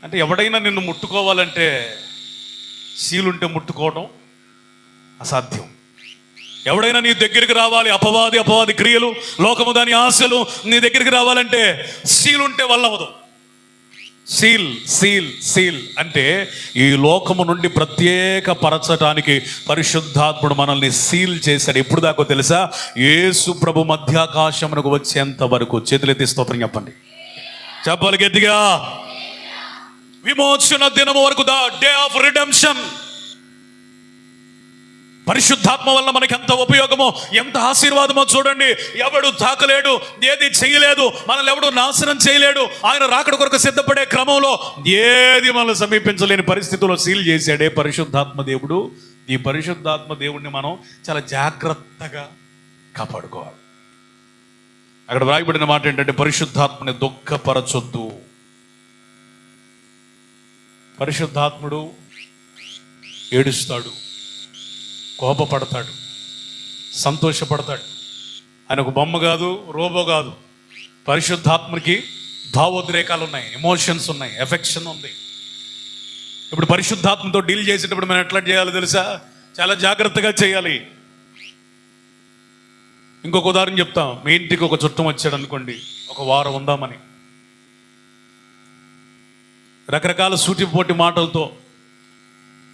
అంటే ఎవడైనా నిన్ను ముట్టుకోవాలంటే సీల్ ఉంటే ముట్టుకోవడం అసాధ్యం. ఎవడైనా నీ దగ్గరికి రావాలి, అపవాది క్రియలు, లోకము దాని ఆశలు నీ దగ్గరికి రావాలంటే సీల్ ఉంటే వల్లవదు. సీల్ అంటే ఈ లోకము నుండి ప్రత్యేక పరచటానికి పరిశుద్ధాత్ముడు మనల్ని సీల్ చేశాడు. ఎప్పుడు దాకా తెలుసా? యేసు ప్రభు మధ్యాకాశమునకు వచ్చేంత వరకు. చేతులెత్తి స్తోత్రం చెప్పండి. చెప్పాలి గట్టిగా. విమోచన దినము వరకు, ద డే ఆఫ్ రిడెంప్షన్. పరిశుద్ధాత్మ వల్ల మనకి ఎంత ఉపయోగమో, ఎంత ఆశీర్వాదమో చూడండి. ఎవడు తాకలేడు, ఏది చేయలేదు, మనల్ని ఎవడు నాశనం చేయలేడు. ఆయన రాకడ కొరకు సిద్ధపడే క్రమంలో ఏది మనల్ని సమీపించలేని పరిస్థితుల్లో సీల్ చేశాడే పరిశుద్ధాత్మ దేవుడు. ఈ పరిశుద్ధాత్మ దేవుడిని మనం చాలా జాగ్రత్తగా కాపాడుకోవాలి. అక్కడ వ్రాయబడిన మాట ఏంటంటే పరిశుద్ధాత్మని దుఃఖపరచొద్దు. పరిశుద్ధాత్ముడు ఏడుస్తాడు, కోపపడతాడు, సంతోషపడతాడు. ఆయన ఒక బొమ్మ కాదు, రోబో కాదు. పరిశుద్ధాత్మకి భావోద్రేకాలు ఉన్నాయి, ఎమోషన్స్ ఉన్నాయి, ఎఫెక్షన్ ఉంది. ఇప్పుడు పరిశుద్ధాత్మతో డీల్ చేసేటప్పుడు మనం ఎట్లా చేయాలో తెలుసా? చాలా జాగ్రత్తగా చేయాలి. ఇంకొక ఉదాహరణ చెప్తాం. మీ ఇంటికి ఒక చుట్టం వచ్చాడు అనుకోండి, ఒక వారం ఉందామని. రకరకాల సూటిపోటి మాటలతో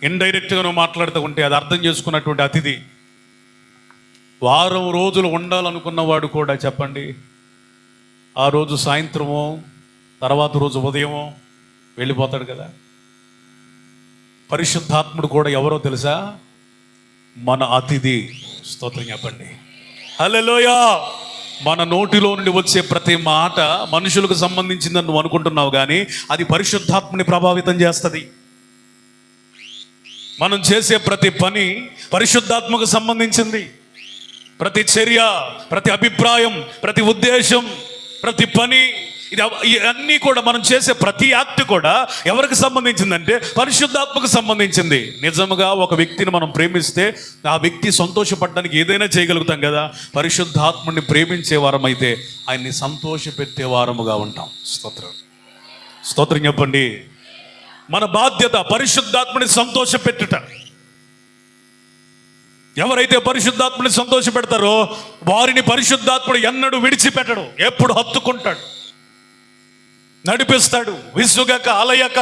ఇండైరెక్ట్గా నువ్వు మాట్లాడుతూ ఉంటే అది అర్థం చేసుకున్నటువంటి అతిథి వారం రోజులు ఉండాలనుకున్నవాడు కూడా చెప్పండి, ఆ రోజు సాయంత్రమో తర్వాత రోజు ఉదయమో వెళ్ళిపోతాడు కదా. పరిశుద్ధాత్ముడు కూడా ఎవరో తెలుసా? మన అతిథి. స్తోత్రం చెప్పండి. హల్లెలూయా. మన నోటిలో నుండి వచ్చే ప్రతి మాట మనుషులకు సంబంధించిందని నువ్వు అనుకుంటున్నావు, కానీ అది పరిశుద్ధాత్మని ప్రభావితం చేస్తుంది. మనం చేసే ప్రతి పని పరిశుద్ధాత్మకు సంబంధించింది. ప్రతి చర్య, ప్రతి అభిప్రాయం, ప్రతి ఉద్దేశం, ప్రతి పని, అన్నీ కూడా మనం చేసే ప్రతి యాక్ట్ కూడా ఎవరికి సంబంధించిందంటే పరిశుద్ధాత్మకు సంబంధించింది. నిజంగా ఒక వ్యక్తిని మనం ప్రేమిస్తే ఆ వ్యక్తి సంతోషపడడానికి ఏదైనా చేయగలుగుతాం కదా. పరిశుద్ధాత్మని ప్రేమించే వారమైతే ఆయన్ని సంతోషపెట్టే వారముగా ఉంటాం. స్తోత్రం చెప్పండి. మన బాధ్యత పరిశుద్ధాత్మని సంతోషపెట్టుట. ఎవరైతే పరిశుద్ధాత్మని సంతోషపెడతారో వారిని పరిశుద్ధాత్ముడు ఎన్నడూ విడిచిపెట్టడు, ఎప్పుడు హత్తుకుంటాడు, నడిపిస్తాడు. విసుగక అలయక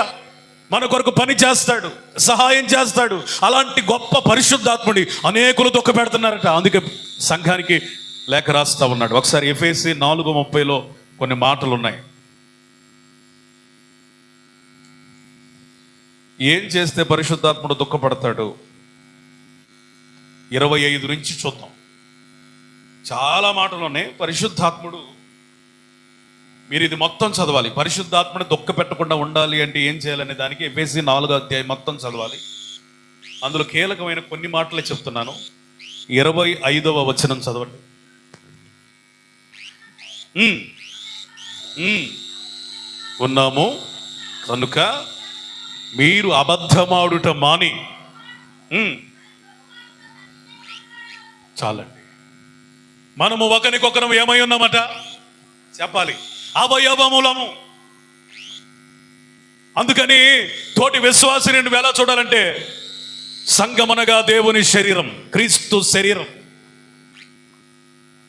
మన కొరకు పని చేస్తాడు, సహాయం చేస్తాడు. అలాంటి గొప్ప పరిశుద్ధాత్ముడి అనేకులు దుఃఖ పెడుతున్నారట. అందుకే సంఘానికి లేఖ రాస్తా ఉన్నాడు. ఒకసారి ఎఫెసీ 4:30 కొన్ని మాటలు ఉన్నాయి. ఏం చేస్తే పరిశుద్ధాత్ముడు దుఃఖపడతాడు? 25 నుంచి చూద్దాం. చాలా మాటలు ఉన్నాయి. పరిశుద్ధాత్ముడు, మీరు ఇది మొత్తం చదవాలి. పరిశుద్ధాత్మని దుఃఖ పెట్టకుండా ఉండాలి అంటే ఏం చేయాలనే దానికి ఎఫెసీ 4వ అధ్యాయం మొత్తం చదవాలి. అందులో కీలకమైన కొన్ని మాటలే చెప్తున్నాను. 25వ వచనం చదవండి. ఉన్నాము కనుక మీరు అబద్ధమాడుట మాని. చాలండి. మనము ఒకరికొకరం ఏమై ఉన్నామట చెప్పాలి, అవయవములము. అందుకని తోటి విశ్వాసిని నువ్వు ఎలా చూడాలంటే, సంఘమనగా దేవుని శరీరం, క్రీస్తు శరీరం.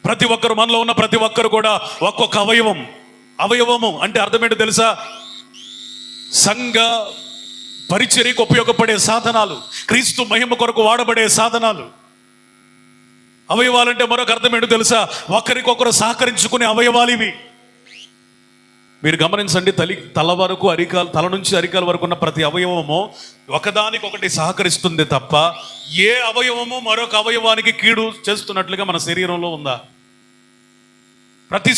ప్రతి ఒక్కరు, మనలో ఉన్న ప్రతి ఒక్కరు కూడా ఒక్కొక్క అవయవము అంటే అర్థమేంటో తెలుసా? సంఘ పరిచర్యకు ఉపయోగపడే సాధనాలు, క్రీస్తు మహిమ కొరకు వాడబడే సాధనాలు. అవయవాలంటే మరొక అర్థం ఏంటో తెలుసా? ఒకరికొకరు సహకరించుకునే అవయవాలు ఇవి. మీరు గమనించండి, తల వరకు అరికాలు, తల నుంచి అరికాల వరకు ఉన్న ప్రతి అవయవము ఒకదానికొకటి సహకరిస్తుంది తప్ప ఏ అవయవము మరొక అవయవానికి కీడు చేస్తున్నట్లుగా మన శరీరంలో ఉందా? ప్రతి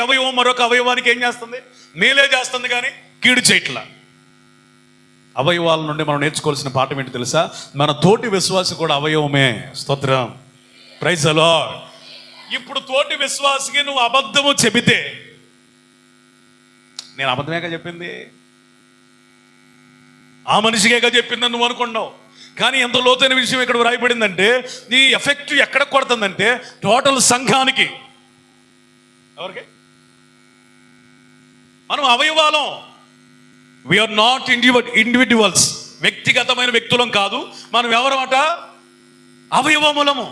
అవయవం మరొక అవయవానికి ఏం చేస్తుంది? మేలే చేస్తుంది, కానీ కీడు చేయట్లా. అవయవాల నుండి మనం నేర్చుకోవాల్సిన పాఠం ఏంటి తెలుసా? మన తోటి విశ్వాసి కూడా అవయవమే. స్తోత్రం, ప్రైజ్ ది లార్డ్. ఇప్పుడు తోటి విశ్వాసికి నువ్వు అబద్ధము చెబితే, నేను అబద్ధమేగా చెప్పింది, ఆ మనిషికేగా చెప్పిందని నువ్వు అనుకున్నావు. కానీ ఎంత లోతైన విషయం ఇక్కడ రాయబడిందంటే, ఈ ఎఫెక్ట్ ఎక్కడ కొడుతుందంటే టోటల్ సంఘానికి. ఎవరికి? మనం అవయవాలం. వీఆర్ నాట్ ఇండివిజువల్స్, వ్యక్తిగతమైన వ్యక్తులం కాదు. మనం ఎవరమాట? అవయవములము.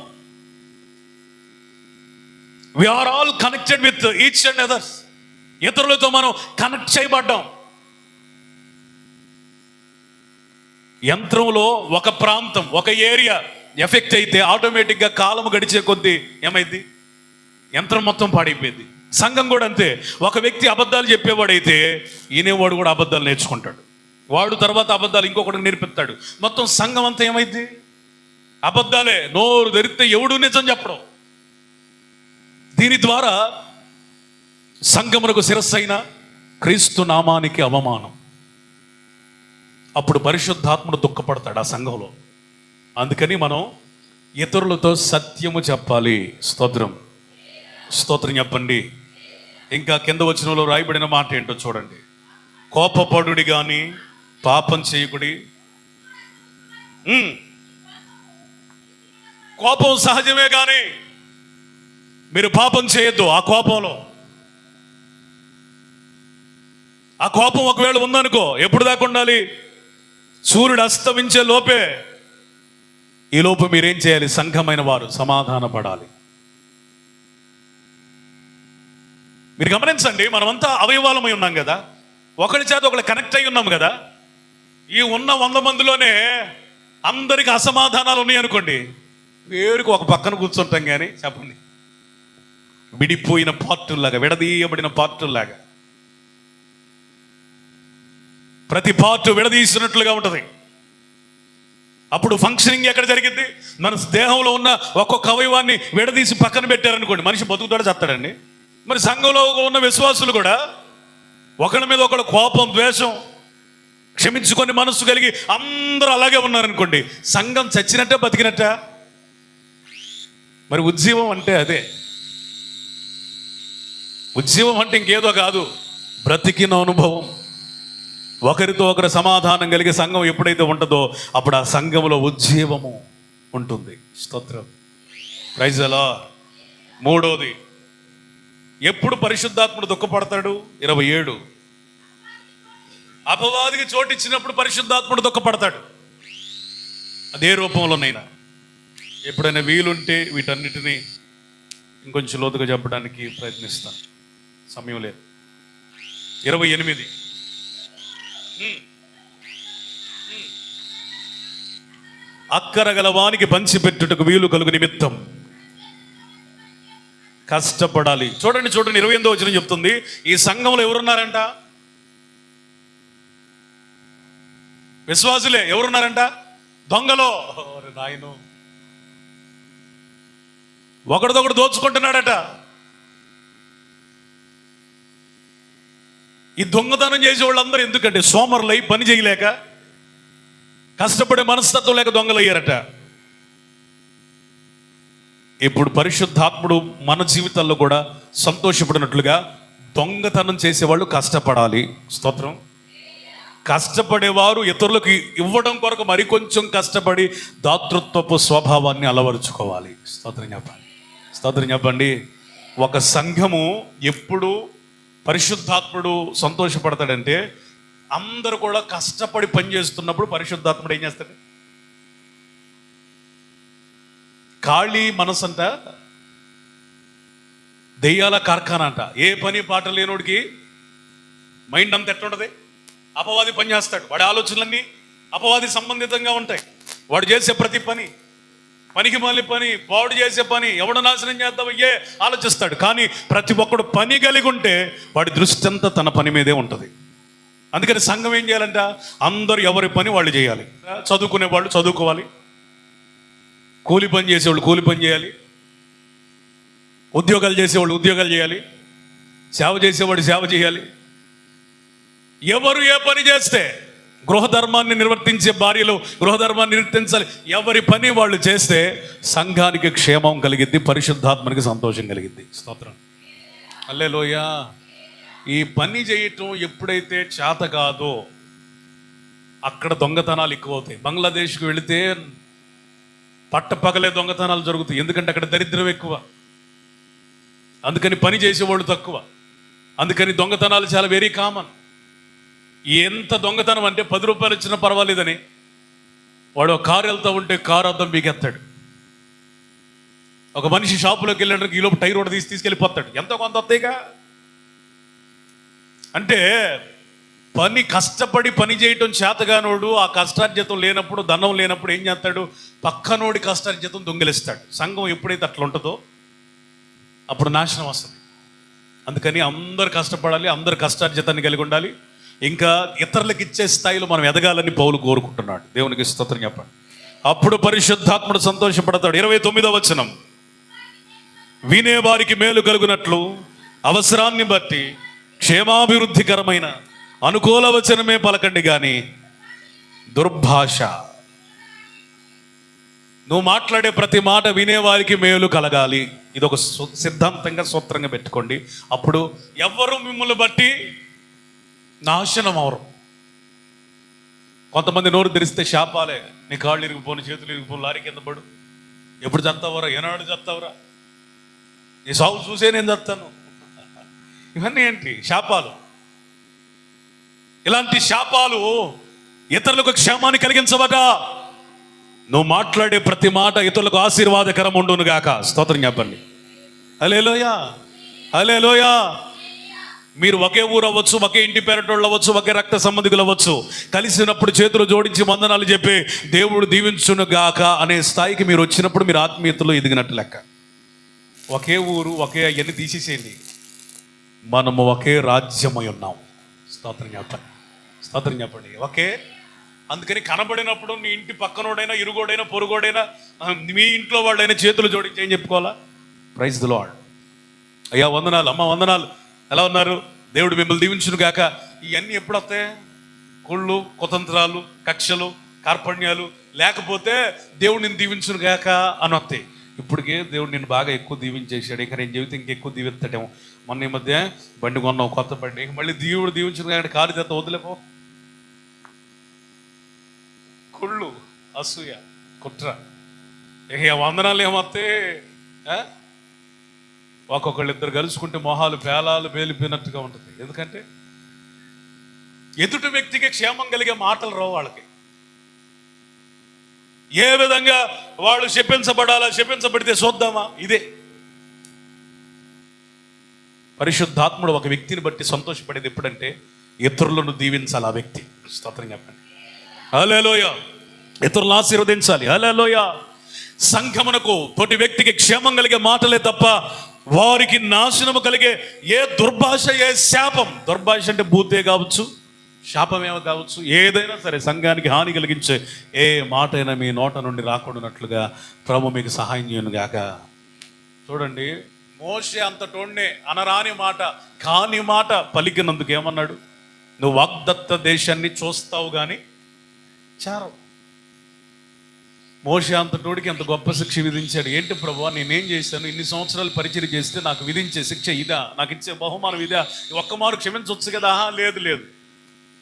We are all connected with each and others. ఇతరులతో మనం కనెక్ట్ చేయబడ్డాం. యంత్రంలో ఒక ప్రాంతం, ఒక ఏరియా ఎఫెక్ట్ అయితే ఆటోమేటిక్గా కాలం గడిచే కొద్దీ ఏమైంది? యంత్రం మొత్తం పాడైపోయింది. సంఘం కూడా అంతే. ఒక వ్యక్తి అబద్ధాలు చెప్పేవాడైతే ఈనేవాడు కూడా అబద్ధాలు నేర్చుకుంటాడు. వాడు తర్వాత అబద్ధాలు ఇంకొకటికి నేర్పిస్తాడు. మొత్తం సంఘం అంతా ఏమైంది? అబద్ధాలే. నోరు తెరిస్తే ఎవడు నిజం చెప్పడం. దీని ద్వారా సంఘమునకు శిరస్సైన క్రీస్తు నామానికి అవమానం. అప్పుడు పరిశుద్ధాత్ముడు దుఃఖపడతాడు ఆ సంఘంలో. అందుకని మనం ఇతరులతో సత్యము చెప్పాలి. స్తోత్రం చెప్పండి. ఇంకా కింద వచనంలో రాయబడిన మాట ఏంటో చూడండి. కోపపడుడి గాని పాపం చేయకుడి. కోపం సహజమే కానీ మీరు పాపం చేయొద్దు. ఆ కోపం ఒకవేళ ఉందనుకో, ఎప్పుడు దాకా ఉండాలి? సూర్యుడు అస్తమించే లోపే. ఈ లోపు మీరేం చేయాలి? సంఘమైన వారు సమాధాన పడాలి. మీరు గమనించండి, మనమంతా అవయవాలమై ఉన్నాం కదా, ఒకరి చేత ఒకరు కనెక్ట్ అయి ఉన్నాం కదా. ఈ ఉన్న 100 మందిలోనే అందరికి అసమాధానాలు ఉన్నాయి అనుకోండి, పేరుకు ఒక పక్కన కూర్చుంటాం. కానీ చెప్పండి, విడిపోయిన పార్టుల్లాగా, విడదీయబడిన పార్టుల్లాగా ప్రతి పార్ట్ విడదీసినట్లుగా ఉంటుంది. అప్పుడు ఫంక్షనింగ్ ఎక్కడ జరిగింది? మన దేహంలో ఉన్న ఒక్కొక్క అవయవాన్ని విడదీసి పక్కన పెట్టారనుకోండి, మనిషి బతుకుతాడు, చస్తాడండి. మరి సంఘంలో ఉన్న విశ్వాసులు కూడా ఒకరి మీద ఒకడు కోపం, ద్వేషం, క్షమించుకొని మనస్సు కలిగి అందరూ అలాగే ఉన్నారనుకోండి, సంఘం చచ్చినట్టే బతికినట్ట. మరి ఉజ్జీవం అంటే అదే. ఉజ్జీవం అంటే ఇంకేదో కాదు, బ్రతికిన అనుభవం. ఒకరితో ఒకరు సమాధానం కలిగే సంఘం ఎప్పుడైతే ఉంటుందో అప్పుడు ఆ సంఘంలో ఉజ్జీవము ఉంటుంది. స్తోత్రం, ప్రైజ్ ది లార్డ్. మూడోది, ఎప్పుడు పరిశుద్ధాత్ముడు దుఃఖపడతాడు? 27, అపవాదికి చోటిచ్చినప్పుడు పరిశుద్ధాత్ముడు దుఃఖపడతాడు. అదే రూపంలోనైనా. ఎప్పుడైనా వీలుంటే వీటన్నిటినీ ఇంకొంచెం లోతుగా చెప్పడానికి ప్రయత్నిస్తాను, సమయం లేదు. 28, అక్కరగల వానికి పంచిపెట్టుటకు వీలు కలుగు నిమిత్తం కష్టపడాలి. చూడండి 28వ వచనం చెప్తుంది, ఈ సంఘంలో ఎవరున్నారంట? విశ్వాసులే. ఎవరున్నారంట? దొంగలో. నాయను, ఒకడిదొకడు దోచుకుంటున్నాడట. ఈ దొంగతనం చేసే వాళ్ళందరూ ఎందుకంటే సోమరులై పని చేయలేక, కష్టపడే మనస్తత్వం లేక దొంగలు అయ్యారట. ఇప్పుడు పరిశుద్ధాత్ముడు మన జీవితాల్లో కూడా సంతోషపడినట్లుగా దొంగతనం చేసేవాళ్ళు కష్టపడాలి. స్తోత్రం. కష్టపడేవారు ఇతరులకు ఇవ్వడం కొరకు మరికొంచెం కష్టపడి దాతృత్వపు స్వభావాన్ని అలవరుచుకోవాలి. స్తోత్రం చెప్పండి. స్తోత్రం చెప్పండి. ఒక సంఘము ఎప్పుడు పరిశుద్ధాత్ముడు సంతోషపడతాడంటే, అందరూ కూడా కష్టపడి పనిచేస్తున్నప్పుడు పరిశుద్ధాత్ముడు ఏం చేస్తాడు? ఖాళీ మనసు అంట దెయ్యాల కార్ఖానా అంట. ఏ పని పాట లేనోడికి మైండ్ అంత ఎట్లుంటది? అపవాది పని చేస్తాడు. వాడి ఆలోచనలన్నీ అపవాది సంబంధితంగా ఉంటాయి. వాడు చేసే ప్రతి పనికి మళ్ళీ పని, వాడు చేసే పని ఎవడు నాశనం చేద్దామయ్యే ఆలోచిస్తాడు. కానీ ప్రతి ఒక్కడు పని కలిగి ఉంటే వాడి దృష్టి అంతా తన పని మీదే ఉంటుంది. అందుకని సంఘం ఏం చేయాలంట? అందరూ ఎవరి పని వాళ్ళు చేయాలి. చదువుకునే వాళ్ళు చదువుకోవాలి, కూలి పని చేసేవాళ్ళు కూలి పని చేయాలి, ఉద్యోగాలు చేసేవాళ్ళు ఉద్యోగాలు చేయాలి, సేవ చేసేవాడు సేవ చేయాలి. ఎవరు ఏ పని చేస్తే, గృహధర్మాన్ని నిర్వర్తించే భార్యలు గృహధర్మాన్ని నిర్వర్తించాలి. ఎవరి పని వాళ్ళు చేస్తే సంఘానికి క్షేమం కలిగిద్ది, పరిశుద్ధాత్మనికి సంతోషం కలిగిద్ది. స్తోత్రం. హల్లెలూయా. ఈ పని చేయటం ఎప్పుడైతే చేత కాదో అక్కడ దొంగతనాలు ఎక్కువ అవుతాయి. బంగ్లాదేశ్కి వెళితే పట్టపగలే దొంగతనాలు జరుగుతాయి. ఎందుకంటే అక్కడ దరిద్రం ఎక్కువ, అందుకని పని చేసేవాళ్ళు తక్కువ, అందుకని దొంగతనాలు చాలా వెరీ కామన్. ఎంత దొంగతనం అంటే 10 రూపాయలు ఇచ్చినా పర్వాలేదని వాడు కారు వెళ్తూ ఉంటే కారు అద్దం బీగెత్తాడు. ఒక మనిషి షాపులోకి వెళ్ళడానికి ఈలోపు టైర్ కూడా తీసుకెళ్ళిపోతాడు. ఎంతో కొంత వస్తాయిగా. అంటే పని కష్టపడి పని చేయటం చేతగానోడు ఆ కష్టార్జితం లేనప్పుడు, ధనం లేనప్పుడు ఏం చేస్తాడు? పక్కనోడి కష్టార్జితం దొంగిలిస్తాడు. సంఘం ఎప్పుడైతే అట్లా ఉంటుందో అప్పుడు నాశనం వస్తుంది. అందుకని అందరు కష్టపడాలి, అందరు కష్టార్జితాన్ని కలిగి ఉండాలి. ఇంకా ఇతరులకు ఇచ్చే స్థాయిలో మనం ఎదగాలని పౌలు కోరుకుంటున్నాడు. దేవునికి స్తోత్రం చెప్పండి. అప్పుడు పరిశుద్ధాత్ముడు సంతోషపడతాడు. 29వ వచనం, వినే వారికి మేలు కలుగునట్లు అవసరాన్ని బట్టి క్షేమాభివృద్ధికరమైన అనుకూల వచనమే పలకండి కానీ దుర్భాష. నువ్వు మాట్లాడే ప్రతి మాట వినేవారికి మేలు కలగాలి. ఇది ఒక సిద్ధాంతంగా సూత్రంగా పెట్టుకోండి. అప్పుడు ఎవరు మిమ్మల్ని బట్టి నాశనం అవరు. కొంతమంది నోరు తెరిస్తే శాపాలే. నీ కాళ్ళు ఇరిగిపోను, చేతులు ఇరిగిపోను, లారీ కింద పడు, ఎప్పుడు చస్తావరా, ఏనాడు చస్తావరా, నీ సాగు చూసే నేను చస్తాను. ఇవన్నీ ఏంటి? శాపాలు. ఇలాంటి శాపాలు ఇతరులకు క్షేమాన్ని కలిగించవట. నువ్వు మాట్లాడే ప్రతి మాట ఇతరులకు ఆశీర్వాదకరం ఉండును గాక. స్తోత్రం చెప్పండి. హల్లెలూయా, హల్లెలూయా. మీరు ఒకే ఊరు అవ్వచ్చు, ఒకే ఇంటి పేరటోళ్ళు అవ్వచ్చు, ఒకే రక్త సంబంధికులు అవ్వచ్చు. కలిసినప్పుడు చేతులు జోడించి వందనాలు చెప్పి దేవుడు దీవించును గాక అనే స్థాయికి మీరు వచ్చినప్పుడు మీరు ఆత్మీయతలో ఎదిగినట్టు లెక్క. ఒకే ఊరు, ఒకే అవన్నీ తీసేసేయండి. మనము ఒకే రాజ్యమై ఉన్నాం. స్తోత్రం చెప్పండి, స్తోత్రం చెప్పండి. ఒకే. అందుకని కనబడినప్పుడు నీ ఇంటి పక్కనోడైనా, ఇరుగోడైనా, పొరుగోడైనా, మీ ఇంట్లో వాళ్ళైనా చేతులు జోడించి ఏం చెప్పుకోవాలా? Praise the lord. అయ్యా వందనాలు, అమ్మ వందనాలు, ఎలా ఉన్నారు, దేవుడు మిమ్మల్ని దీవించును గాక. ఇవన్నీ ఎప్పుడు వస్తాయి? కుళ్ళు, కుతంత్రాలు, కక్షలు, కార్పణ్యాలు లేకపోతే దేవుడు నిన్ను దీవించును గాక అని వస్తాయి. ఇప్పటికే దేవుడు నిన్ను బాగా ఎక్కువ దీవించేసాడు, ఇక నేను జీవితం ఇంకెక్కువ దీవిస్తాడేమో. మొన్న ఈ మధ్య బండి కొన్నావు, కొత్త బండి, మళ్ళీ దేవుడు దీవించును గాక కారు చేత వదిలేపో. కుళ్ళు, అసూయ, కుట్ర, ఇక వందనాలు ఏమొస్తే ఒక్కొక్కళ్ళు ఇద్దరు కలుసుకుంటే మొహాలు పేలాలు పేలిపోయినట్టుగా ఉంటుంది. ఎందుకంటే ఎదుటి వ్యక్తికి క్షేమం కలిగే మాటలు రావు వాళ్ళకి. ఏ విధంగా వాళ్ళు శపించబడాలా, శపించబడితే చూద్దామా? ఇదే పరిశుద్ధాత్ముడు ఒక వ్యక్తిని బట్టి సంతోషపడేది ఎప్పుడంటే ఇతరులను దీవించాలి ఆ వ్యక్తి. స్తోత్రం చెప్పండి. హల్లెలూయా. ఇతరులను ఆశీర్వదించాలి. హల్లెలూయా. సంఘమునకు తోటి వ్యక్తికి క్షేమం కలిగే మాటలే తప్ప వారికి నాశనము కలిగే ఏ దుర్భాష, ఏ శాపం, దుర్భాష అంటే బూతే కావచ్చు, శాపమేమో కావచ్చు, ఏదైనా సరే సంఘానికి హాని కలిగించే ఏ మాట అయినా మీ నోట నుండి రాకుండానట్లుగా ప్రభు మీకు సహాయం చేయను గాక. చూడండి, మోషే అంతటోడ్నే అనరాని మాట, కాని మాట పలికినందుకు ఏమన్నాడు? నువ్వు వాగ్దత్త దేశాన్ని చూస్తావు కానీ చేరవు. మోషే అంతటోడికి ఎంత గొప్ప శిక్ష విధించాడు. ఏంటి ప్రభువా, నేనేం చేశాను? ఇన్ని సంవత్సరాలు పరిచయం చేస్తే నాకు విధించే శిక్ష ఇదా? నాకు ఇచ్చే బహుమానం ఇదా? ఒక్క మారు క్షమించవచ్చు కదా? లేదు లేదు,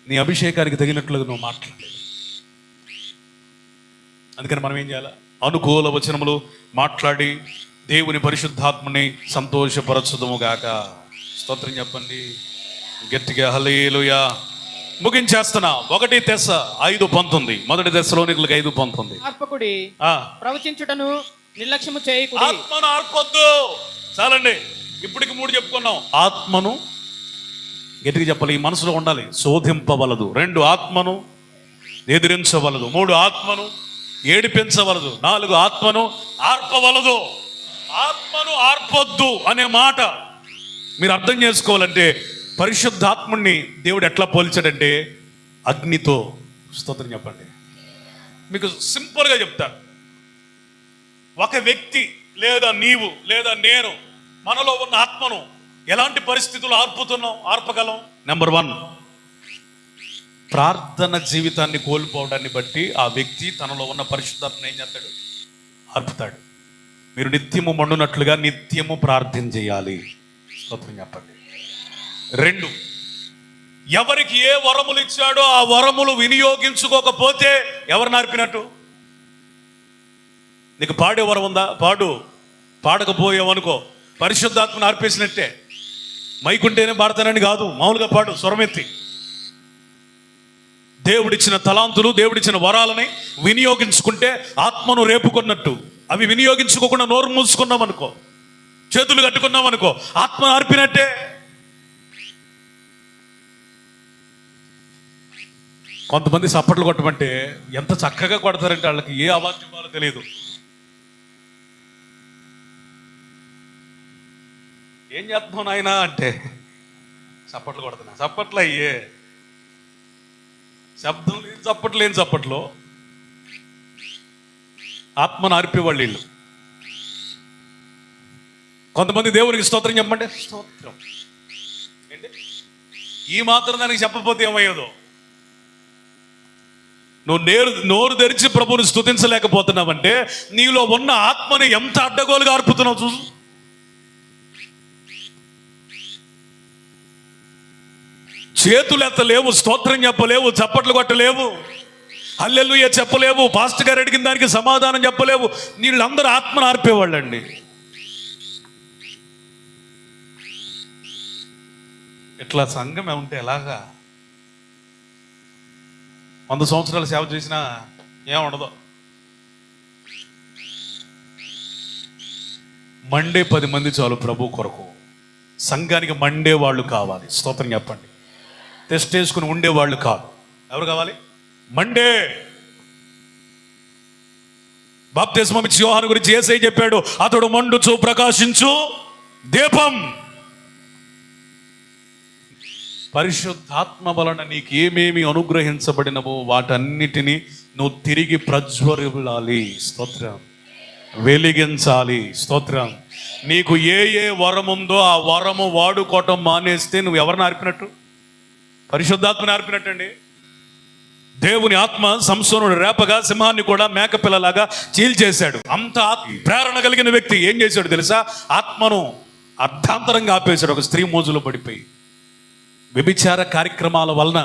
నీ అభిషేకానికి తగినట్లుగా నువ్వు మాట్లాడలేదు. అందుకని మనం ఏం చేయాలి? అనుకూల వచనములు మాట్లాడి దేవుని పరిశుద్ధాత్మని సంతోషపరచుదము గాక. స్తోత్రం చెప్పండి గట్టిగా. హల్లెలూయా. ముగించేస్తున్నా. 1 తెస్స 5:19. 1 తెస్సలోనికైలకు 5:19. ఆర్పకుడి, ప్రవచించుటను నిర్లక్ష్యము చేయకుడి. ఆత్మను ఆర్పొద్దు. చాలండి, ఇప్పటికి 3 చెప్పుకున్నాం. ఆత్మను గట్టిగా చెప్పాలి, ఈ మనసులో ఉండాలి, శోధింపవలదు. 2, ఆత్మను ఎదిరించవలదు. 3, ఆత్మను ఏడిపించవలదు. 4, ఆత్మను ఆర్పవలదు. ఆత్మను ఆర్పొద్దు అనే మాట మీరు అర్థం చేసుకోవాలంటే పరిశుద్ధాత్ముడిని దేవుడు ఎట్లా పోల్చాడంటే అగ్నితో. స్తోత్రం చెప్పండి. మీకు సింపుల్గా చెప్తాను. ఒక వ్యక్తి లేదా నీవు లేదా నేను మనలో ఉన్న ఆత్మను ఎలాంటి పరిస్థితులు ఆర్పగలం? నెంబర్ 1, ప్రార్థన జీవితాన్ని కోల్పోవడాన్ని బట్టి ఆ వ్యక్తి తనలో ఉన్న పరిశుద్ధాత్మను ఏం చేస్తాడు? ఆర్పుతాడు. మీరు నిత్యము మండునట్లుగా నిత్యము ప్రార్థన చేయాలి. స్తోత్రం చెప్పండి. 2, ఎవరికి ఏ వరములు ఇచ్చాడో ఆ వరములు వినియోగించుకోకపోతే ఎవరు నార్పినట్టు? నీకు పాడే వరం ఉందా? పాడు. పాడకపోయావనుకో పరిశుద్ధాత్మను ఆర్పేసినట్టే. మైకుంటేనే పాడతానని కాదు, మామూలుగా పాడు స్వరమెత్తి. దేవుడిచ్చిన తలాంతులు, దేవుడిచ్చిన వరాలని వినియోగించుకుంటే ఆత్మను రేపుకున్నట్టు. అవి వినియోగించుకోకుండా నోరు మూసుకున్నాం అనుకో, చేతులు కట్టుకున్నాం అనుకో, ఆత్మ ఆర్పినట్టే. కొంతమంది చప్పట్లు కొట్టమంటే ఎంత చక్కగా కొడతారంటే వాళ్ళకి ఏ అవార్డు ఇవ్వాలో తెలియదు. ఏం చేస్తున్నావు నాయనా అంటే చప్పట్లు కొడుతున్నా. చప్పట్లు అయ్యే శబ్దం లేని చప్పట్లు, లేని చప్పట్లో ఆత్మను ఆర్పేవాళ్ళు వీళ్ళు. కొంతమంది దేవునికి స్తోత్రం చెప్పండి, స్తోత్రం ఏంటి ఈ మాత్రం దానికి చెప్పకపోతే ఏమయ్యేదో. నువ్వు నోరు తెరిచి ప్రభువుని స్తుతించలేకపోతున్నావంటే నీలో ఉన్న ఆత్మని ఎంత అడ్డగోలుగా ఆర్పుతున్నావు చూసు. చేతులు ఎత్తలేవు, స్తోత్రం చెప్పలేవు, చప్పట్లు కొట్టలేవు, హల్లెలూయా చెప్పలేవు, పాస్టర్ గారు అడిగిన దానికి సమాధానం చెప్పలేవు. వీళ్ళందరూ ఆత్మను ఆర్పేవాళ్ళండి. ఇట్లా సంఘం ఉంటే ఎలాగా? 100 సంవత్సరాలు సేవ చేసినా ఏముండదు. మండే 10 మంది చాలు ప్రభు కొరకు. సంఘానికి మండే వాళ్ళు కావాలి. స్తోత్రం చెప్పండి. టెస్ట్ వేసుకుని ఉండేవాళ్ళు కాదు. ఎవరు కావాలి? మండే. బాప్తిస్మం ఇచ్చి యోహాను గురించి యేసయ్య చెప్పాడు, అతడు మండుచు ప్రకాశించు దీపం. పరిశుద్ధాత్మ వలన నీకు ఏమేమి అనుగ్రహించబడినవో వాటన్నిటినీ నువ్వు తిరిగి ప్రజ్వరిల్లాలి. స్తోత్రం. వెలిగించాలి. స్తోత్రం. నీకు ఏ వరం ఉందో ఆ వరము వాడుకోవటం మానేస్తే నువ్వు ఎవరిని ఆర్పినట్టు? పరిశుద్ధాత్మని ఆర్పినట్టండి. దేవుని ఆత్మ సంసోనుడు రేపగా సింహాన్ని కూడా మేకపిల్లలాగా చీల్చేశాడు. అంత ప్రేరణ కలిగిన వ్యక్తి ఏం చేశాడు తెలుసా? ఆత్మను అర్థాంతరంగా ఆపేశాడు. ఒక స్త్రీ మోజులో పడిపోయి వ్యభిచార కార్యక్రమాల వలన,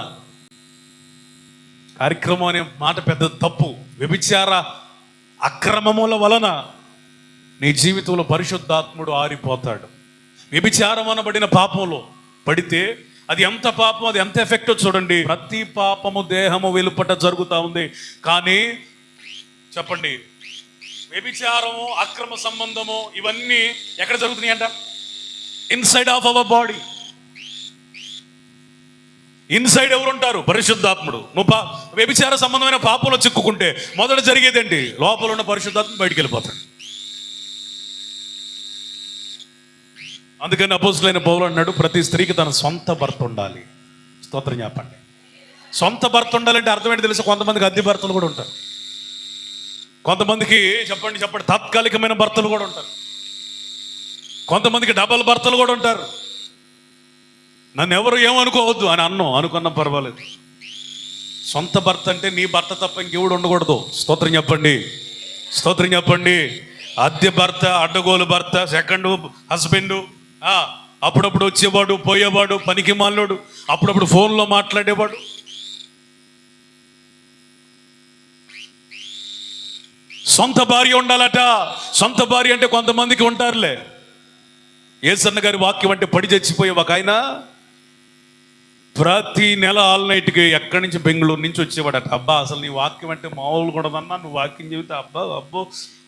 కార్యక్రమం అనే మాట పెద్ద తప్పు, వ్యభిచార అక్రమముల వలన నీ జీవితంలో పరిశుద్ధాత్ముడు ఆరిపోతాడు. వ్యభిచారం అనబడిన పాపంలో పడితే అది ఎంత పాపం, అది ఎంత ఎఫెక్ట్ చూడండి. ప్రతి పాపము దేహము వెలుపట జరుగుతూ ఉంది. కానీ చెప్పండి, వ్యభిచారము, అక్రమ సంబంధము ఇవన్నీ ఎక్కడ జరుగుతున్నాయి అంట? Inside of our body. Inside ఎవరు ఉంటారు? పరిశుద్ధాత్ముడు. నువ్వు వ్యభిచార సంబంధమైన పాపంలో చిక్కుకుంటే మొదట జరిగేదేంటి? లోపల ఉన్న పరిశుద్ధాత్మ బయటికి వెళ్ళిపోతాడు. అందుకని అపోస్తులైన పౌలు అన్నాడు, ప్రతి స్త్రీకి తన సొంత భర్త ఉండాలి. స్తోత్రం చెప్పండి. సొంత భర్త ఉండాలంటే అర్థం ఏంటి తెలుసు? కొంతమందికి అద్దె భర్తలు కూడా ఉంటారు, కొంతమందికి చెప్పండి తాత్కాలికమైన భర్తలు కూడా ఉంటారు, కొంతమందికి డబల్ భర్తలు కూడా ఉంటారు. నన్ను ఎవరు ఏమనుకోవద్దు అని అనుకున్నా పర్వాలేదు. సొంత భర్త అంటే నీ భర్త తప్ప ఇంకెవడు ఉండకూడదు. స్తోత్రం చెప్పండి, స్తోత్రం చెప్పండి. అద్దె భర్త, అడ్డగోలు భర్త, సెకండ్ హస్బెండ్, అప్పుడప్పుడు వచ్చేవాడు, పోయేవాడు, పనికి మాలోడు, అప్పుడప్పుడు ఫోన్లో మాట్లాడేవాడు. సొంత భార్య ఉండాలట. సొంత భార్య అంటే కొంతమందికి ఉంటారులే. యేసన్న గారి వాక్యం అంటే పడి చచ్చిపోయే ఒక ఆయన ప్రతి నెల ఆల్ నైట్కి ఎక్కడి నుంచి, బెంగళూరు నుంచి వచ్చేవాడట. అబ్బా అసలు నీ వాక్యం అంటే మామూలు కూడదన్నా, నువ్వు వాక్యం చెబితే అబ్బో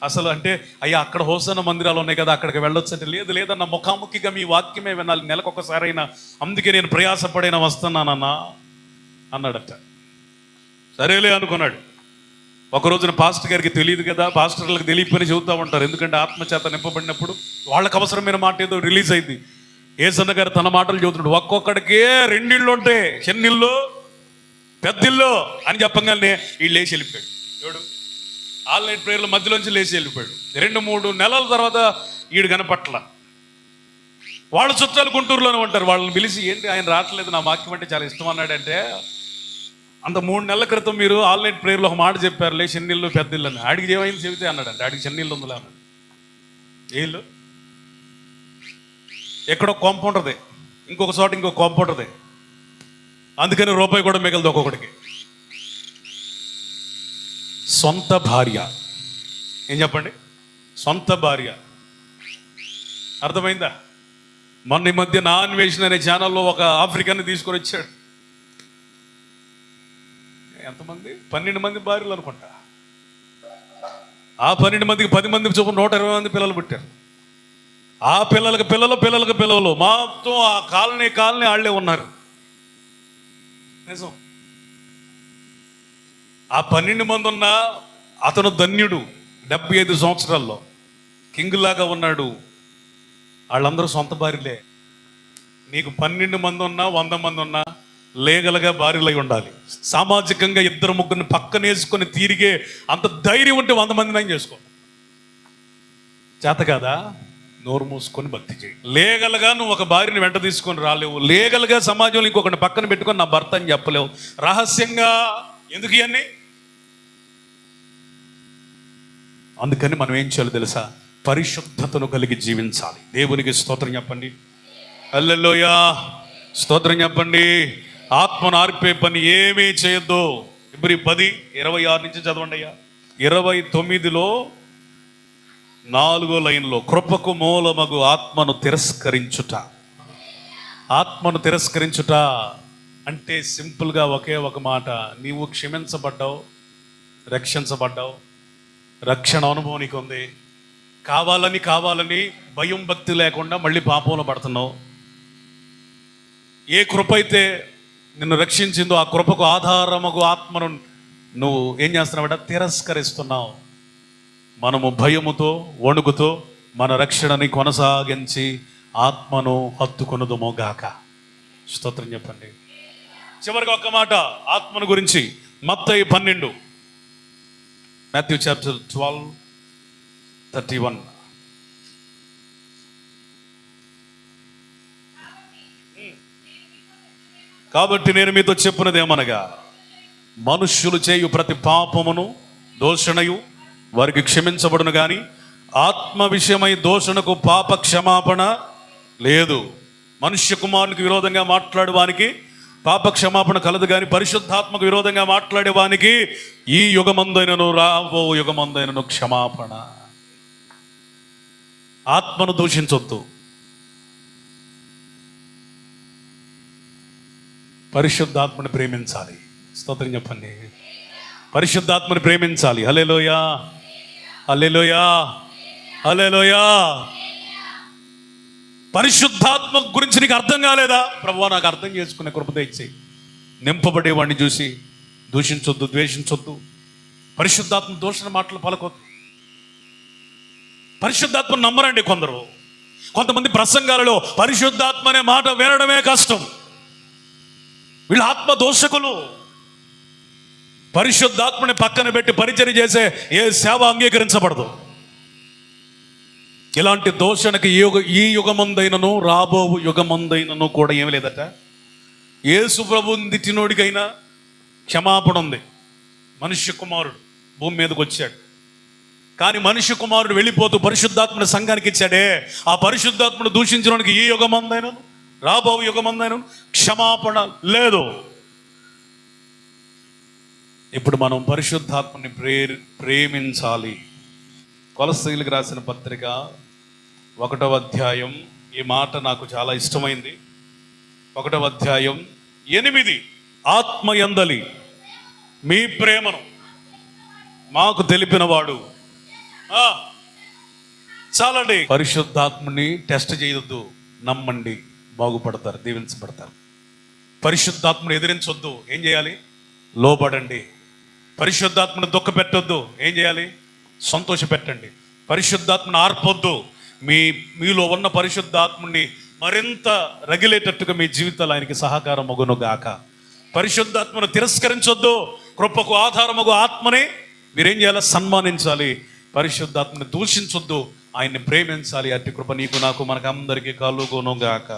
అసలు అంటే అయ్యా అక్కడ హోసన్న మందిరాలు ఉన్నాయి కదా, అక్కడికి వెళ్ళొచ్చు అంటే లేదన్న ముఖాముఖిగా మీ వాక్యమే వినాలి నెలకొకసారైనా, అందుకే నేను ప్రయాసపడైనా వస్తున్నానన్నా అన్నాడట. సరేలే అనుకున్నాడు. ఒక రోజున పాస్టర్ గారికి తెలియదు కదా, పాస్టర్లకు తెలియకపోయి చెబుతూ ఉంటారు, ఎందుకంటే ఆత్మచేత నింపబడినప్పుడు వాళ్ళకి అవసరమైన మాట ఏదో రిలీజ్ అయింది. యేసన్న గారు తన మాటలు చెబుతున్నాడు. ఒక్కొక్కడికే 2 ఇళ్ళు ఉంటాయి, చిన్నిళ్ళు పెద్దిళ్ళు అని చెప్పగానే వీళ్ళు లేచి వెళ్ళిపోయాడు. చూడు, ఆల్ నైట్ ప్రేయర్ల మధ్యలోంచి లేచి వెళ్ళిపోయాడు. 2-3 నెలల తర్వాత ఈడు కనపట్ల. వాళ్ళ చుట్టాలు గుంటూరులోనే ఉంటారు. వాళ్ళని పిలిచి, ఏంటి ఆయన రావట్లేదు, నా వాక్యం అంటే చాలా ఇష్టం అన్నాడంటే, అంత 3 నెలల క్రితం మీరు ఆల్ నైట్ ప్రేయర్లో ఒక మాట చెప్పారులే, చిన్నిళ్ళు పెద్దిళ్ళు అని. ఆడికి ఏమైంది చెబితే అన్నాడంటే, ఆడికి చిన్నిళ్ళు ఉందిలే అన్నాడు. ఏ ఇల్లు? ఎక్కడో కొంప ఉంటుంది, ఇంకొక చోట ఇంకొక కొంప ఉంటుంది, అందుకని రూపాయి కూడా మిగలదు ఒక్కొక్కడికి. సొంత భార్య, ఏం చెప్పండి, సొంత భార్య. అర్థమైందా? మొన్న ఈ మధ్య నా అన్వేషణ అనే ఛానల్లో ఒక ఆఫ్రికన్ తీసుకొని వచ్చాడు. ఎంతమంది? 12 మంది భార్యలు అనుకుంటా. ఆ 12 మందికి 10 మందికి చొప్పున 120 మంది పిల్లలు పుట్టారు. ఆ పిల్లలకి పిల్లలు మొత్తం ఆ కాలనీ వాళ్ళే ఉన్నారు. నిజం. ఆ 12 మంది ఉన్న అతను ధన్యుడు. 75 సంవత్సరాల్లో కింగ్ లాగా ఉన్నాడు. వాళ్ళందరూ సొంత భార్యలే. నీకు 12 మంది ఉన్నా 100 మంది ఉన్నా లీగల్గా భార్యలై ఉండాలి. సామాజికంగా 2-3 పక్కన వేసుకొని తిరిగే అంత ధైర్యం ఉంటే 100 మందిని చేసుకో. చేత కాదా? నోరు మూసుకొని భక్తి చేయి. లీగల్గా నువ్వు ఒక భార్యని వెంట తీసుకొని రాలేవు. లీగల్గా సమాజంలో ఇంకొకటి పక్కన పెట్టుకొని నా భర్త అని చెప్పలేవు. రహస్యంగా ఎందుకు ఇవన్నీ? అందుకని మనం ఏం చేయాలో తెలుసా? పరిశుద్ధతను కలిగి జీవించాలి. దేవునికి స్తోత్రం చెప్పండి. హల్లెలూయా, స్తోత్రం చెప్పండి. ఆత్మను ఆర్పే పని ఏమీ చేయొద్దు. ఇబ్రీ 10:26 నుంచి చదవండి అయ్యా. 29లో 4వ లైన్లో, కృపకు మూలమగు ఆత్మను తిరస్కరించుట. ఆత్మను తిరస్కరించుట అంటే సింపుల్గా ఒకే ఒక మాట, నీవు క్షమించబడ్డావు, రక్షించబడ్డావు, రక్షణ అనుభవం నీకు ఉంది. కావాలని భయం భక్తి లేకుండా మళ్ళీ పాపంలో పడుతున్నావు. ఏ కృప అయితే నిన్ను రక్షించిందో ఆ కృపకు ఆధారముకు ఆత్మను నువ్వు ఏం చేస్తున్నావు? తిరస్కరిస్తున్నావు. మనము భయముతో వణుకుతో మన రక్షణని కొనసాగించి ఆత్మను హత్తుకొనుదుమో గాక. స్తోత్రం చెప్పండి. చివరిగా ఒక్క మాట ఆత్మను గురించి. మత్తయి 12, Matthew chapter 12:31. కాబట్టి నేను మీతో చెప్పున్నది ఏమనగా, మనుష్యులు చేయు ప్రతి పాపమును దోషణయు వారికి క్షమించబడును గాని ఆత్మ విషయమై దోషణకు పాప క్షమాపణ లేదు. మనుష్య కుమారునికి విరోధంగా మాట్లాడేవానికి పాప క్షమాపణ కలదు కానీ పరిశుద్ధాత్మకు విరోధంగా మాట్లాడేవానికి ఈ యుగమందైనను రాబో యుగమందైనను క్షమాపణ. ఆత్మను దూషించొద్దు. పరిశుద్ధాత్మని ప్రేమించాలి. స్తోత్రం చెప్పండి. పరిశుద్ధాత్మని ప్రేమించాలి. హల్లెలూయా, హల్లెలూయా, హల్లెలూయా. పరిశుద్ధాత్మ గురించి నీకు అర్థం కాలేదా? ప్రభువా నాకు అర్థం చేసుకునే కృప దయచేయి. నింపబడేవాడిని చూసి దూషించొద్దు, ద్వేషించొద్దు. పరిశుద్ధాత్మ దూషణ మాటలు పలకొద్దు. పరిశుద్ధాత్మను నమ్మరండి కొందరు. కొంతమంది ప్రసంగాలలో పరిశుద్ధాత్మ అనే మాట వినడమే కష్టం. వీళ్ళు ఆత్మ దోషకులు. పరిశుద్ధాత్మని పక్కన పెట్టి పరిచర్య చేసే ఏ సేవ అంగీకరించబడదు. ఇలాంటి దోషణకి ఈ యుగమందైనను రాబో యుగమందైనను కూడా ఏమి లేదట. యేసు ప్రభువుని తిట్టినోడికైనా క్షమాపణ ఉంది. మనుష్య కుమారుడు భూమి మీదకి వచ్చాడు, కానీ మనుష్య కుమారుడు వెళ్ళిపోతూ పరిశుద్ధాత్మని సంఘానికి ఇచ్చాడే, ఆ పరిశుద్ధాత్మను దూషించడానికి ఈ యుగమందైనను రాబో యుగమందైనను క్షమాపణ లేదు. ఇప్పుడు మనం పరిశుద్ధాత్మని ప్రేమించాలి. కొలస్సీలకు రాసిన పత్రిక 1వ అధ్యాయం, ఈ మాట నాకు చాలా ఇష్టమైంది. 1వ అధ్యాయం 8, ఆత్మయందలి మీ ప్రేమను మాకు తెలిపినవాడు. చాలండి. పరిశుద్ధాత్మని టెస్ట్ చేయొద్దు, నమ్మండి, బాగుపడతారు, దీవించబడతారు. పరిశుద్ధాత్మను ఎదిరించొద్దు, ఏం చేయాలి? లోబడండి. పరిశుద్ధాత్మను దుఃఖ పెట్టొద్దు, ఏం చేయాలి? సంతోష పెట్టండి. పరిశుద్ధాత్మను ఆర్పొద్దు, మీలో ఉన్న పరిశుద్ధాత్మని మరింత రగిలేటట్టుగా మీ జీవితాలు ఆయనకి సహకారం మగును గాక. పరిశుద్ధాత్మను తిరస్కరించొద్దు, కృపకు ఆధారమగు ఆత్మని మీరేం చేయాలి? సన్మానించాలి. పరిశుద్ధాత్మని దూషించొద్దు, ఆయన్ని ప్రేమించాలి. అట్టి కృప నీకు నాకు మనకు అందరికీ కలుగును గాక.